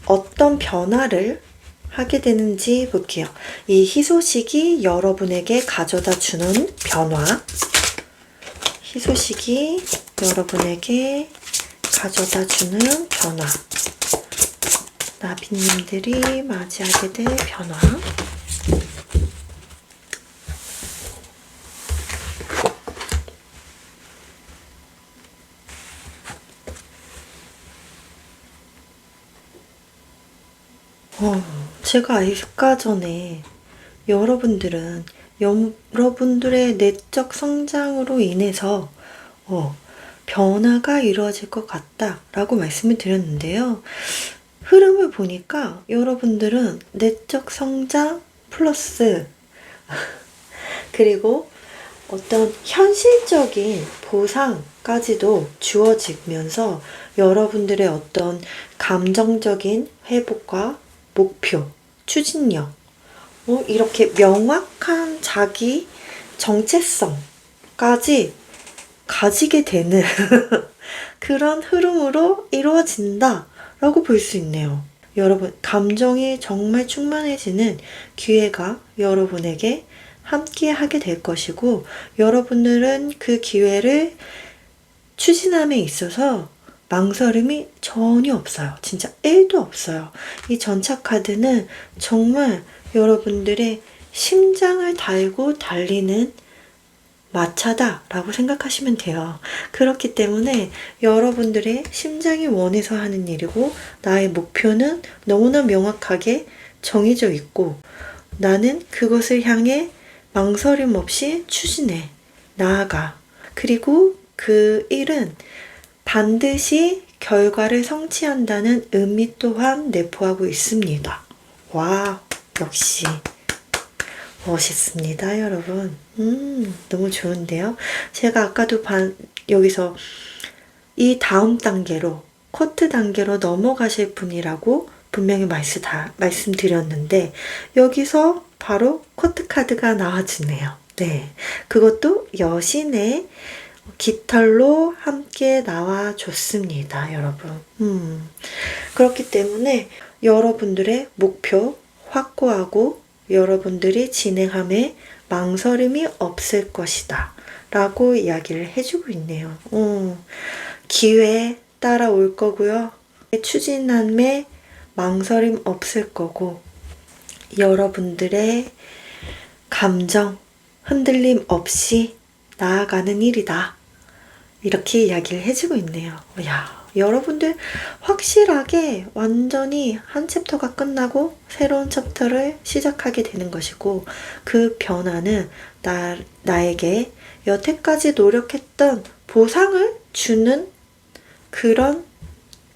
어떤 변화를 하게 되는지 볼게요. 이 희소식이 여러분에게 가져다 주는 변화, 희소식이 여러분에게 가져다 주는 변화, 나비님들이 맞이하게 될 변화. 제가 아까 전에 여러분들은 여러분들의 내적 성장으로 인해서 변화가 이루어질 것 같다 라고 말씀을 드렸는데요. 흐름을 보니까 여러분들은 내적 성장 플러스 그리고 어떤 현실적인 보상까지도 주어지면서 여러분들의 어떤 감정적인 회복과 목표, 추진력, 이렇게 명확한 자기 정체성까지 가지게 되는 그런 흐름으로 이루어진다 라고 볼 수 있네요. 여러분, 감정이 정말 충만해지는 기회가 여러분에게 함께 하게 될 것이고, 여러분들은 그 기회를 추진함에 있어서 망설임이 전혀 없어요. 진짜 1도 없어요. 이 전차 카드는 정말 여러분들의 심장을 달고 달리는 마차다라고 생각하시면 돼요. 그렇기 때문에 여러분들의 심장이 원해서 하는 일이고 나의 목표는 너무나 명확하게 정해져 있고 나는 그것을 향해 망설임 없이 추진해 나아가. 그리고 그 일은 반드시 결과를 성취한다는 의미 또한 내포하고 있습니다. 와, 역시 멋있습니다, 여러분. 너무 좋은데요? 제가 아까도 여기서 이 다음 단계로, 쿼트 단계로 넘어가실 분이라고 분명히 말씀드렸는데, 여기서 바로 쿼트 카드가 나와주네요. 네. 그것도 여신의 깃털로 함께 나와줬습니다, 여러분. 그렇기 때문에 여러분들의 목표 확고하고 여러분들이 진행함에 망설임이 없을 것이다 라고 이야기를 해주고 있네요. 기회 따라올 거고요. 추진함에 망설임 없을 거고 여러분들의 감정 흔들림 없이 나아가는 일이다. 이렇게 이야기를 해주고 있네요. 야, 여러분들 확실하게 완전히 한 챕터가 끝나고 새로운 챕터를 시작하게 되는 것이고 그 변화는 나에게 여태까지 노력했던 보상을 주는 그런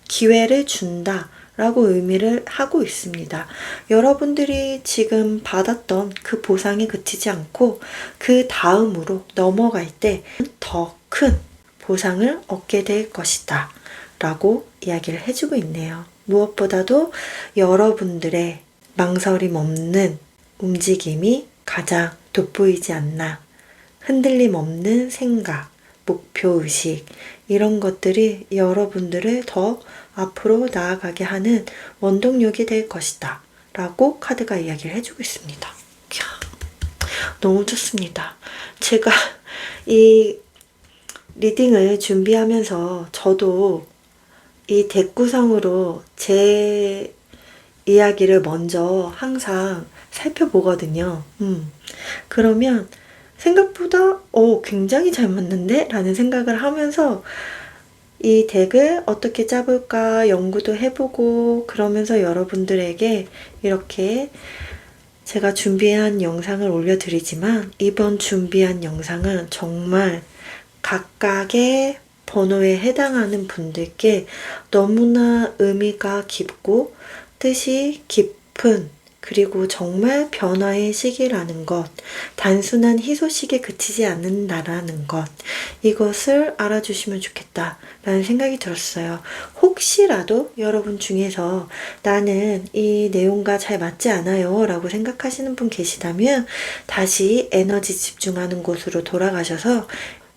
기회를 준다 라고 의미를 하고 있습니다. 여러분들이 지금 받았던 그 보상에 그치지 않고 그 다음으로 넘어갈 때 더 큰 보상을 얻게 될 것이다 라고 이야기를 해주고 있네요. 무엇보다도 여러분들의 망설임 없는 움직임이 가장 돋보이지 않나. 흔들림 없는 생각, 목표의식 이런 것들이 여러분들을 더 앞으로 나아가게 하는 원동력이 될 것이다 라고 카드가 이야기를 해주고 있습니다. 이야, 너무 좋습니다. 제가 이 리딩을 준비하면서 저도 이 덱 구성으로 제 이야기를 먼저 항상 살펴보거든요. 그러면 생각보다 굉장히 잘 맞는데? 라는 생각을 하면서 이 덱을 어떻게 짜볼까 연구도 해보고 그러면서 여러분들에게 이렇게 제가 준비한 영상을 올려드리지만 이번 준비한 영상은 정말 각각의 번호에 해당하는 분들께 너무나 의미가 깊고 뜻이 깊은 그리고 정말 변화의 시기라는 것, 단순한 희소식에 그치지 않는다라는 것, 이것을 알아주시면 좋겠다라는 생각이 들었어요. 혹시라도 여러분 중에서 나는 이 내용과 잘 맞지 않아요 라고 생각하시는 분 계시다면 다시 에너지 집중하는 곳으로 돌아가셔서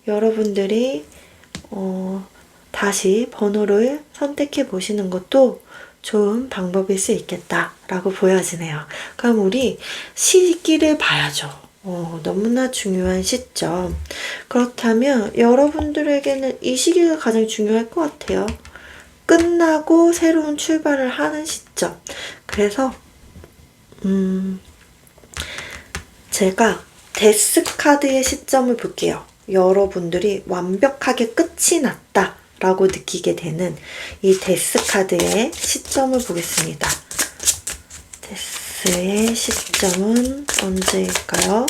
여러분들이 다시 번호를 선택해 보시는 것도 좋은 방법일 수 있겠다라고 보여지네요. 그럼 우리 시기를 봐야죠. 너무나 중요한 시점. 그렇다면 여러분들에게는 이 시기가 가장 중요할 것 같아요. 끝나고 새로운 출발을 하는 시점. 그래서 제가 데스 카드의 시점을 볼게요. 여러분들이 완벽하게 끝이 났다 라고 느끼게 되는 이 데스 카드의 시점을 보겠습니다. 데스의 시점은 언제일까요?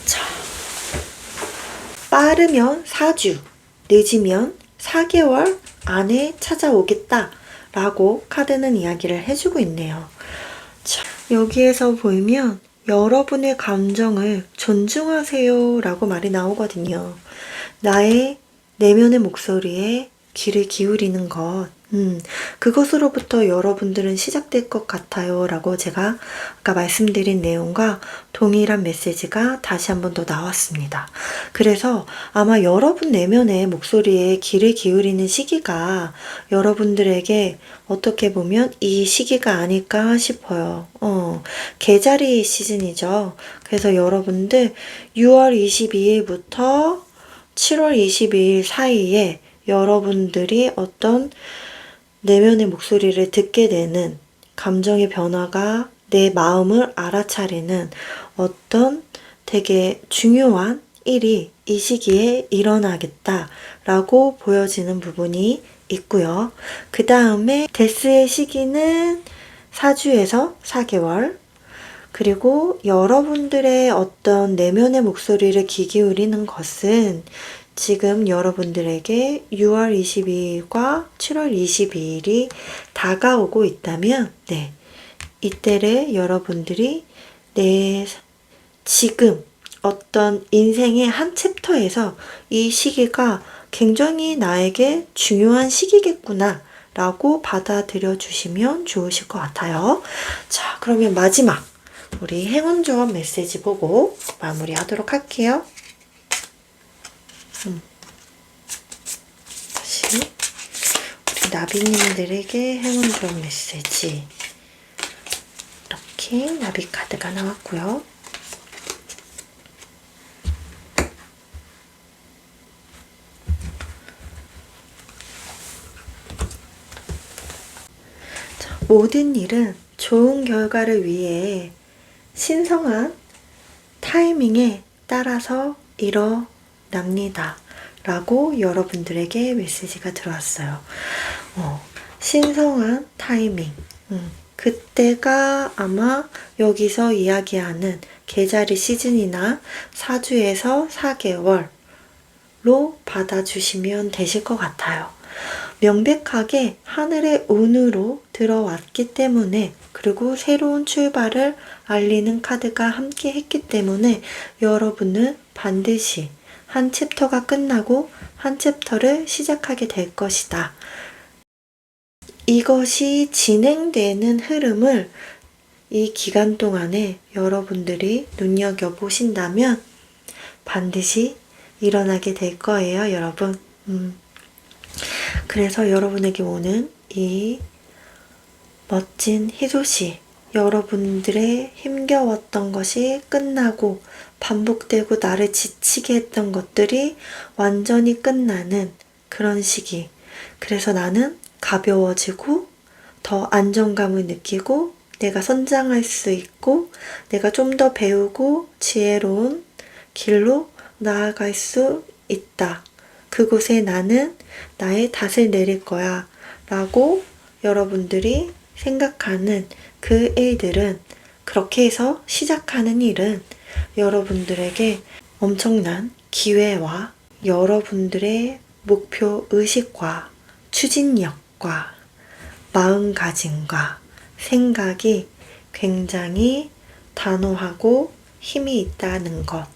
자, 빠르면 4주, 늦으면 4개월 안에 찾아오겠다 라고 카드는 이야기를 해주고 있네요. 자, 여기에서 보이면 여러분의 감정을 존중하세요 라고 말이 나오거든요. 나의 내면의 목소리에 귀를 기울이는 것, 그것으로부터 여러분들은 시작될 것 같아요 라고 제가 아까 말씀드린 내용과 동일한 메시지가 다시 한 번 더 나왔습니다. 그래서 아마 여러분 내면의 목소리에 귀를 기울이는 시기가 여러분들에게 어떻게 보면 이 시기가 아닐까 싶어요. 개자리 시즌이죠. 그래서 여러분들 6월 22일부터 7월 22일 사이에 여러분들이 어떤 내면의 목소리를 듣게 되는 감정의 변화가 내 마음을 알아차리는 어떤 되게 중요한 일이 이 시기에 일어나겠다라고 보여지는 부분이 있고요. 그 다음에 데스의 시기는 4주에서 4개월, 그리고 여러분들의 어떤 내면의 목소리를 귀 기울이는 것은 지금 여러분들에게 6월 22일과 7월 22일이 다가오고 있다면, 네, 이때를 여러분들이 지금 어떤 인생의 한 챕터에서 이 시기가 굉장히 나에게 중요한 시기겠구나 라고 받아들여 주시면 좋으실 것 같아요. 자, 그러면 마지막 우리 행운 조언 메시지 보고 마무리하도록 할게요. 다시 우리 나비님들에게 행운 조언 메시지, 이렇게 나비 카드가 나왔고요. 자, 모든 일은 좋은 결과를 위해 신성한 타이밍에 따라서 일어납니다 라고 여러분들에게 메시지가 들어왔어요. 신성한 타이밍, 그때가 아마 여기서 이야기하는 계절의 시즌이나 4주에서 4개월로 받아주시면 되실 것 같아요. 명백하게 하늘의 운으로 들어왔기 때문에, 그리고 새로운 출발을 알리는 카드가 함께 했기 때문에 여러분은 반드시 한 챕터가 끝나고 한 챕터를 시작하게 될 것이다. 이것이 진행되는 흐름을 이 기간 동안에 여러분들이 눈여겨보신다면 반드시 일어나게 될 거예요, 여러분. 그래서 여러분에게 오는 이 멋진 희소식, 여러분들의 힘겨웠던 것이 끝나고 반복되고 나를 지치게 했던 것들이 완전히 끝나는 그런 시기. 그래서 나는 가벼워지고 더 안정감을 느끼고 내가 성장할 수 있고 내가 좀 더 배우고 지혜로운 길로 나아갈 수 있다. 그곳에 나는 나의 닷을 내릴 거야 라고 여러분들이 생각하는 그 일들은, 그렇게 해서 시작하는 일은 여러분들에게 엄청난 기회와 여러분들의 목표 의식과 추진력과 마음가짐과 생각이 굉장히 단호하고 힘이 있다는 것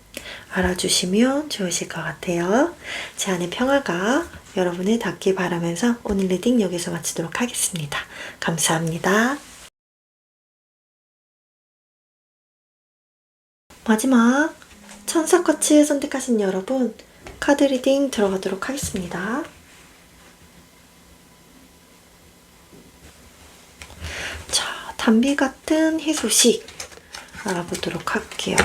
알아주시면 좋으실 것 같아요. 제 안의 평화가 여러분을 닿길 바라면서 오늘 리딩 여기서 마치도록 하겠습니다. 감사합니다. 마지막 천사꽃을 선택하신 여러분, 카드 리딩 들어가도록 하겠습니다. 자, 단비 같은 희소식 알아보도록 할게요.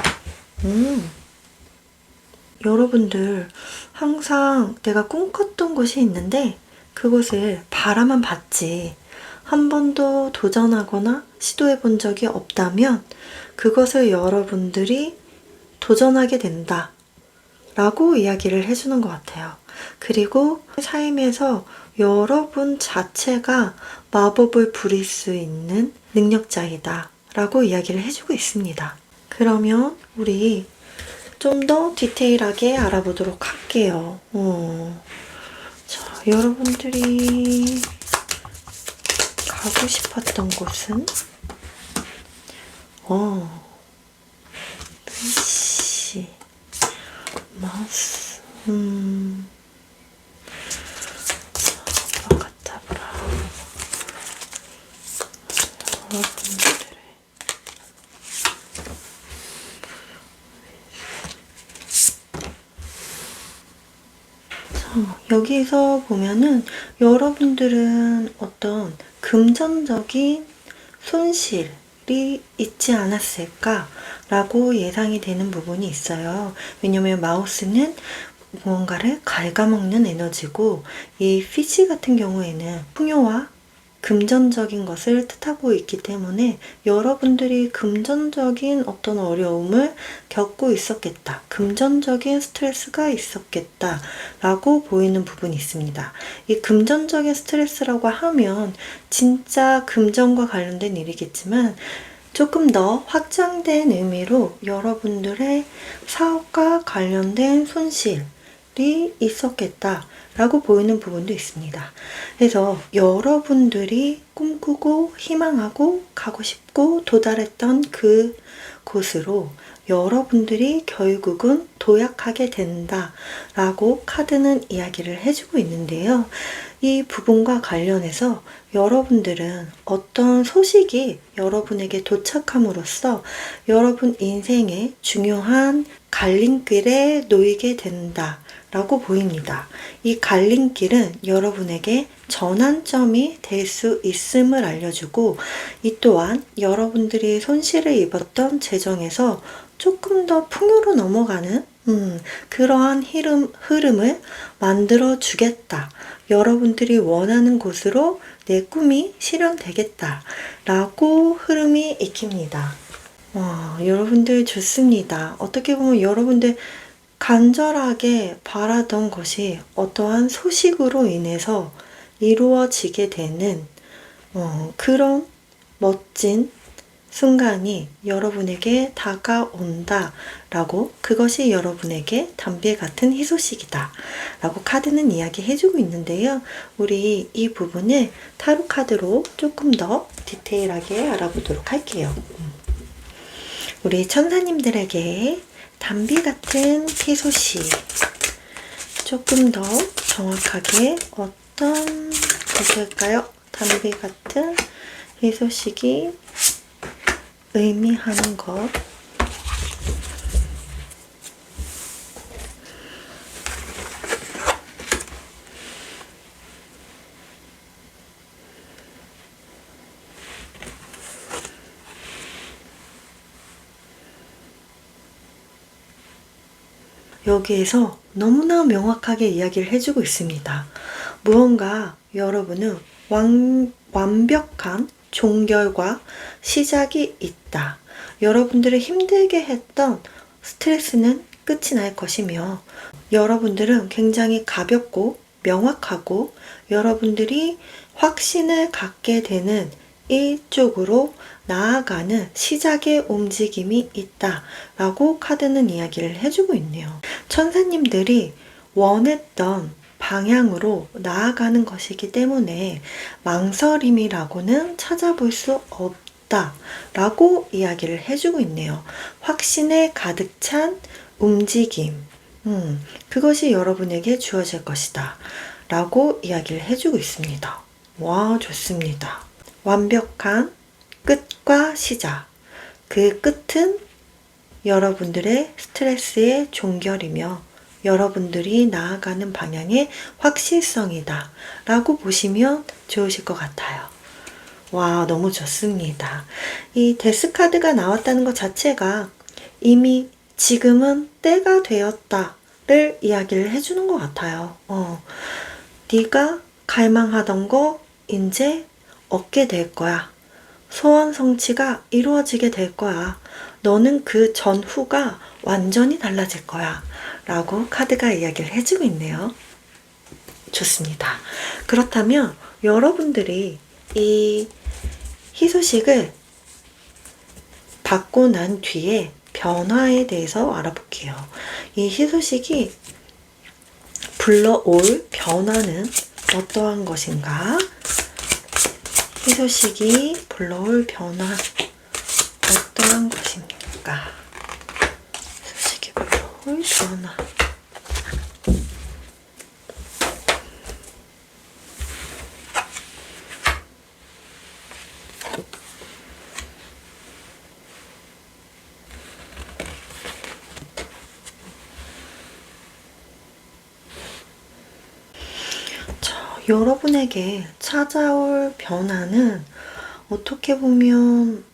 여러분들 항상 내가 꿈꿨던 곳이 있는데 그곳을 바라만 봤지 한 번도 도전하거나 시도해 본 적이 없다면 그것을 여러분들이 도전하게 된다 라고 이야기를 해주는 것 같아요. 그리고 삶에서 여러분 자체가 마법을 부릴 수 있는 능력자이다 라고 이야기를 해주고 있습니다. 그러면 우리 좀 더 디테일하게 알아보도록 할게요. 자, 여러분들이 가고 싶었던 곳은 위시 마우스 바카타브라 여러분들의 여기서 보면은 여러분들은 어떤 금전적인 손실이 있지 않았을까 라고 예상이 되는 부분이 있어요. 왜냐면 마우스는 무언가를 갉아먹는 에너지고, 이 피지 같은 경우에는 풍요와 금전적인 것을 뜻하고 있기 때문에 여러분들이 금전적인 어떤 어려움을 겪고 있었겠다, 금전적인 스트레스가 있었겠다 라고 보이는 부분이 있습니다. 이 금전적인 스트레스라고 하면 진짜 금전과 관련된 일이겠지만, 조금 더 확장된 의미로 여러분들의 사업과 관련된 손실이 있었겠다 라고 보이는 부분도 있습니다. 그래서 여러분들이 꿈꾸고 희망하고 가고 싶고 도달했던 그 곳으로 여러분들이 결국은 도약하게 된다 라고 카드는 이야기를 해주고 있는데요. 이 부분과 관련해서 여러분들은 어떤 소식이 여러분에게 도착함으로써 여러분 인생의 중요한 갈림길에 놓이게 된다 라고 보입니다. 이 갈림길은 여러분에게 전환점이 될 수 있음을 알려주고, 이 또한 여러분들이 손실을 입었던 재정에서 조금 더 풍요로 넘어가는 그러한 흐름을 만들어 주겠다. 여러분들이 원하는 곳으로 내 꿈이 실현되겠다 라고 흐름이 익힙니다. 여러분들 좋습니다. 어떻게 보면 여러분들 간절하게 바라던 것이 어떠한 소식으로 인해서 이루어지게 되는 그런 멋진 순간이 여러분에게 다가온다 라고, 그것이 여러분에게 담비 같은 희소식이다 라고 카드는 이야기해주고 있는데요. 우리 이 부분을 타로 카드로 조금 더 디테일하게 알아보도록 할게요. 우리 천사님들에게 담비 같은 희소식, 조금 더 정확하게 어떤 것일까요? 담비 같은 희소식이 의미하는 것. 여기에서 너무나 명확하게 이야기를 해주고 있습니다. 무언가 여러분은 완벽한 종결과 시작이 있다. 여러분들을 힘들게 했던 스트레스는 끝이 날 것이며, 여러분들은 굉장히 가볍고 명확하고 여러분들이 확신을 갖게 되는 이쪽으로 나아가는 시작의 움직임이 있다 라고 카드는 이야기를 해주고 있네요. 천사님들이 원했던 방향으로 나아가는 것이기 때문에 망설임이라고는 찾아볼 수 없다 라고 이야기를 해주고 있네요. 확신에 가득 찬 움직임, 그것이 여러분에게 주어질 것이다 라고 이야기를 해주고 있습니다. 와, 좋습니다. 완벽한 끝과 시작, 그 끝은 여러분들의 스트레스의 종결이며 여러분들이 나아가는 방향의 확실성이다 라고 보시면 좋으실 것 같아요. 와, 너무 좋습니다. 이 데스 카드가 나왔다는 것 자체가 이미 지금은 때가 되었다를 이야기를 해주는 것 같아요. 네가 갈망하던 거 이제 얻게 될 거야. 소원 성취가 이루어지게 될 거야. 너는 그 전후가 완전히 달라질 거야 라고 카드가 이야기를 해주고 있네요. 좋습니다. 그렇다면 여러분들이 이 희소식을 받고 난 뒤에 변화에 대해서 알아볼게요. 이 희소식이 불러올 변화는 어떠한 것인가? 희소식이 불러올 변화 어떠한 것입니까? 희소식이 불러올 변화. 여러분에게 찾아올 변화는 어떻게 보면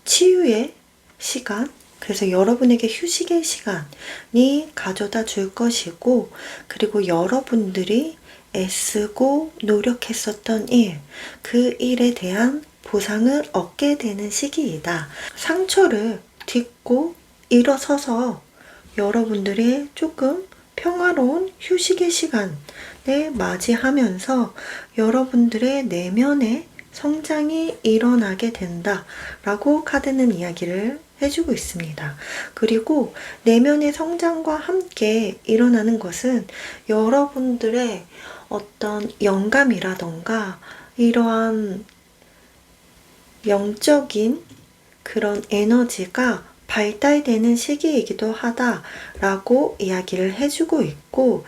치유의 시간, 그래서 여러분에게 휴식의 시간이 가져다 줄 것이고, 그리고 여러분들이 애쓰고 노력했었던 일, 그 일에 대한 보상을 얻게 되는 시기이다. 상처를 딛고 일어서서 여러분들이 조금 평화로운 휴식의 시간을 맞이하면서 여러분들의 내면의 성장이 일어나게 된다라고 카드는 이야기를 해주고 있습니다. 그리고 내면의 성장과 함께 일어나는 것은 여러분들의 어떤 영감이라던가 이러한 영적인 그런 에너지가 발달되는 시기이기도 하다라고 이야기를 해주고 있고,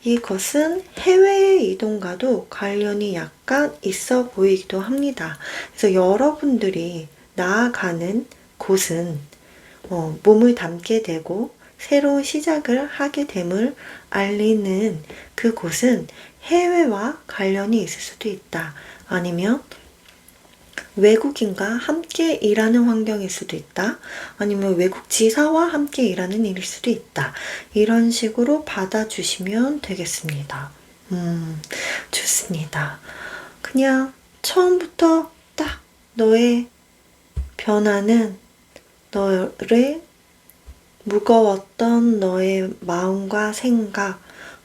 이것은 해외의 이동과도 관련이 약간 있어 보이기도 합니다. 그래서 여러분들이 나아가는 곳은 몸을 담게 되고 새로운 시작을 하게 됨을 알리는 그곳은 해외와 관련이 있을 수도 있다. 아니면 외국인과 함께 일하는 환경일 수도 있다. 아니면 외국 지사와 함께 일하는 일일 수도 있다. 이런 식으로 받아주시면 되겠습니다. 좋습니다. 그냥 처음부터 딱 너의 변화는 너를 무거웠던 너의 마음과 생각,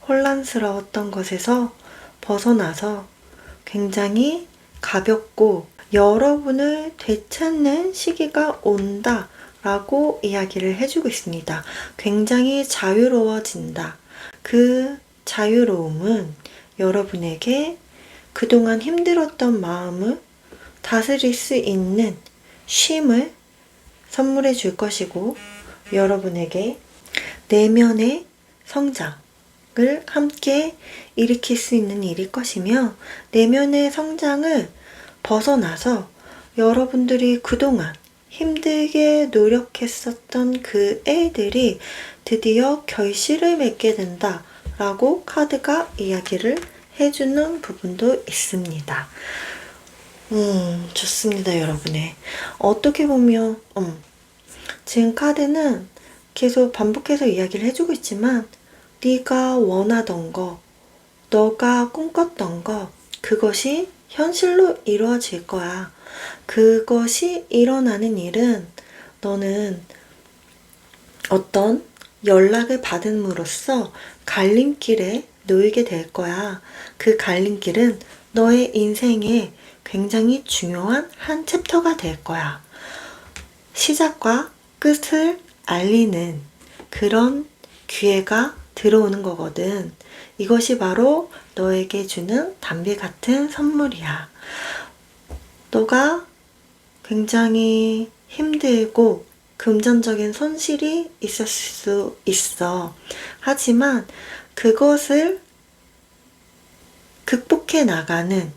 혼란스러웠던 것에서 벗어나서 굉장히 가볍고 여러분을 되찾는 시기가 온다 라고 이야기를 해주고 있습니다. 굉장히 자유로워진다. 그 자유로움은 여러분에게 그동안 힘들었던 마음을 다스릴 수 있는 쉼을 선물해 줄 것이고, 여러분에게 내면의 성장을 함께 일으킬 수 있는 일일 것이며, 내면의 성장을 벗어나서 여러분들이 그동안 힘들게 노력했었던 그 애들이 드디어 결실을 맺게 된다 라고 카드가 이야기를 해주는 부분도 있습니다. 좋습니다, 여러분의. 어떻게 보면 지금 카드는 계속 반복해서 이야기를 해주고 있지만, 네가 원하던 거, 너가 꿈꿨던 거, 그것이 현실로 이루어질 거야. 그것이 일어나는 일은 너는 어떤 연락을 받음으로써 갈림길에 놓이게 될 거야. 그 갈림길은 너의 인생에 굉장히 중요한 한 챕터가 될 거야. 시작과 끝을 알리는 그런 기회가 들어오는 거거든. 이것이 바로 너에게 주는 담비 같은 선물이야. 너가 굉장히 힘들고 금전적인 손실이 있었을 수 있어. 하지만 그것을 극복해 나가는,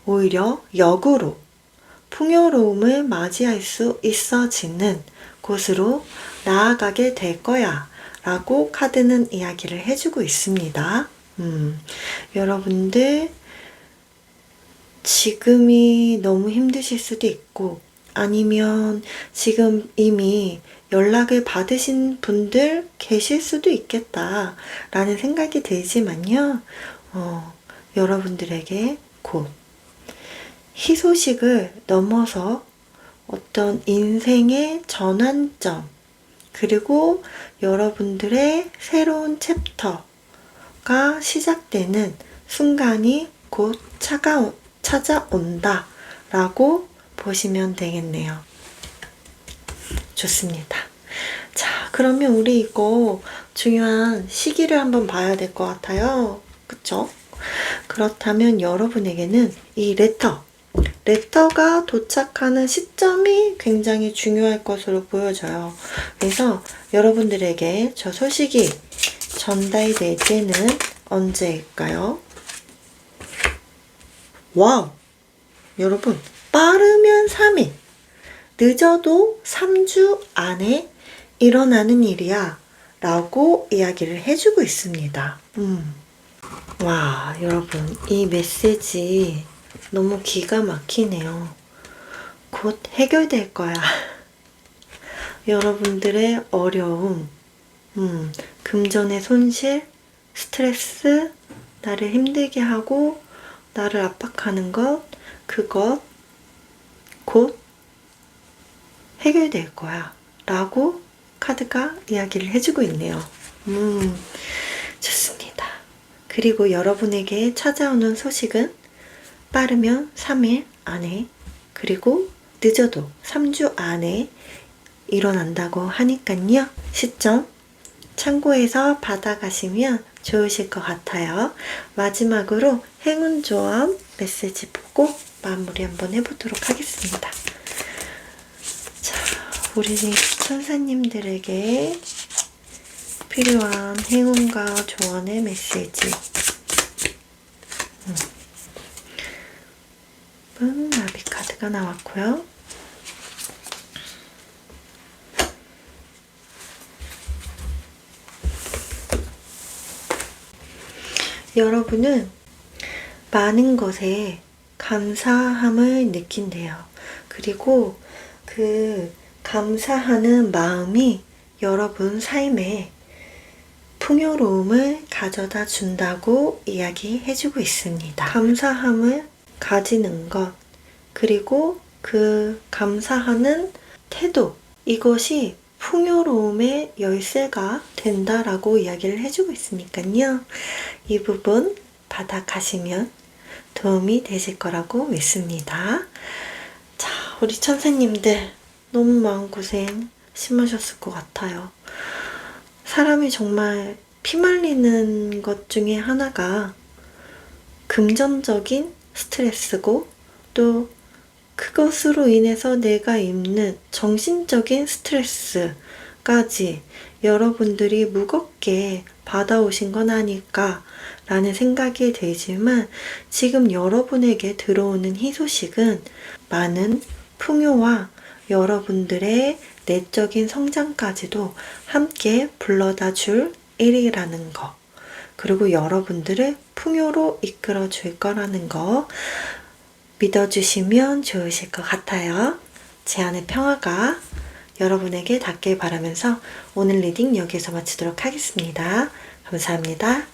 오히려 역으로 풍요로움을 맞이할 수 있어지는 곳으로 나아가게 될 거야 라고 카드는 이야기를 해주고 있습니다. 여러분들 지금이 너무 힘드실 수도 있고, 아니면 지금 이미 연락을 받으신 분들 계실 수도 있겠다 라는 생각이 들지만요, 여러분들에게 곧 희소식을 넘어서 어떤 인생의 전환점, 그리고 여러분들의 새로운 챕터가 시작되는 순간이 곧 찾아온다 라고 보시면 되겠네요. 좋습니다. 자, 그러면 우리 이거 중요한 시기를 한번 봐야 될 것 같아요. 그쵸? 그렇다면 여러분에게는 이 레터가 도착하는 시점이 굉장히 중요할 것으로 보여져요. 그래서 여러분들에게 저 소식이 전달될 때는 언제일까요? 와우! 여러분, 빠르면 3일, 늦어도 3주 안에 일어나는 일이야 라고 이야기를 해주고 있습니다. 와, 여러분, 이 메시지 너무 기가 막히네요. 곧 해결될 거야. 여러분들의 어려움, 금전의 손실, 스트레스, 나를 힘들게 하고 나를 압박하는 것, 그것 곧 해결될 거야 라고 카드가 이야기를 해주고 있네요. 좋습니다. 그리고 여러분에게 찾아오는 소식은 빠르면 3일 안에, 그리고 늦어도 3주 안에 일어난다고 하니깐요. 시점 참고해서 받아가시면 좋으실 것 같아요. 마지막으로 행운 조언 메시지 보고 마무리 한번 해보도록 하겠습니다. 자, 우리 천사님들에게 필요한 행운과 조언의 메시지. 나비 카드가 나왔고요. 여러분은 많은 것에 감사함을 느낀대요. 그리고 그 감사하는 마음이 여러분 삶에 풍요로움을 가져다 준다고 이야기해주고 있습니다. 감사함을 가지는 것, 그리고 그 감사하는 태도, 이것이 풍요로움의 열쇠가 된다라고 이야기를 해주고 있으니까요. 이 부분 받아가시면 도움이 되실 거라고 믿습니다. 자, 우리 천사님들 너무 마음고생 심하셨을 것 같아요. 사람이 정말 피말리는 것 중에 하나가 금전적인 스트레스고, 또 그것으로 인해서 내가 입는 정신적인 스트레스까지 여러분들이 무겁게 받아오신 건 아닐까 라는 생각이 들지만, 지금 여러분에게 들어오는 희소식은 많은 풍요와 여러분들의 내적인 성장까지도 함께 불러다 줄 일이라는 거, 그리고 여러분들을 풍요로 이끌어 줄 거라는 거 믿어주시면 좋으실 것 같아요. 제 안의 평화가 여러분에게 닿길 바라면서 오늘 리딩 여기서 마치도록 하겠습니다. 감사합니다.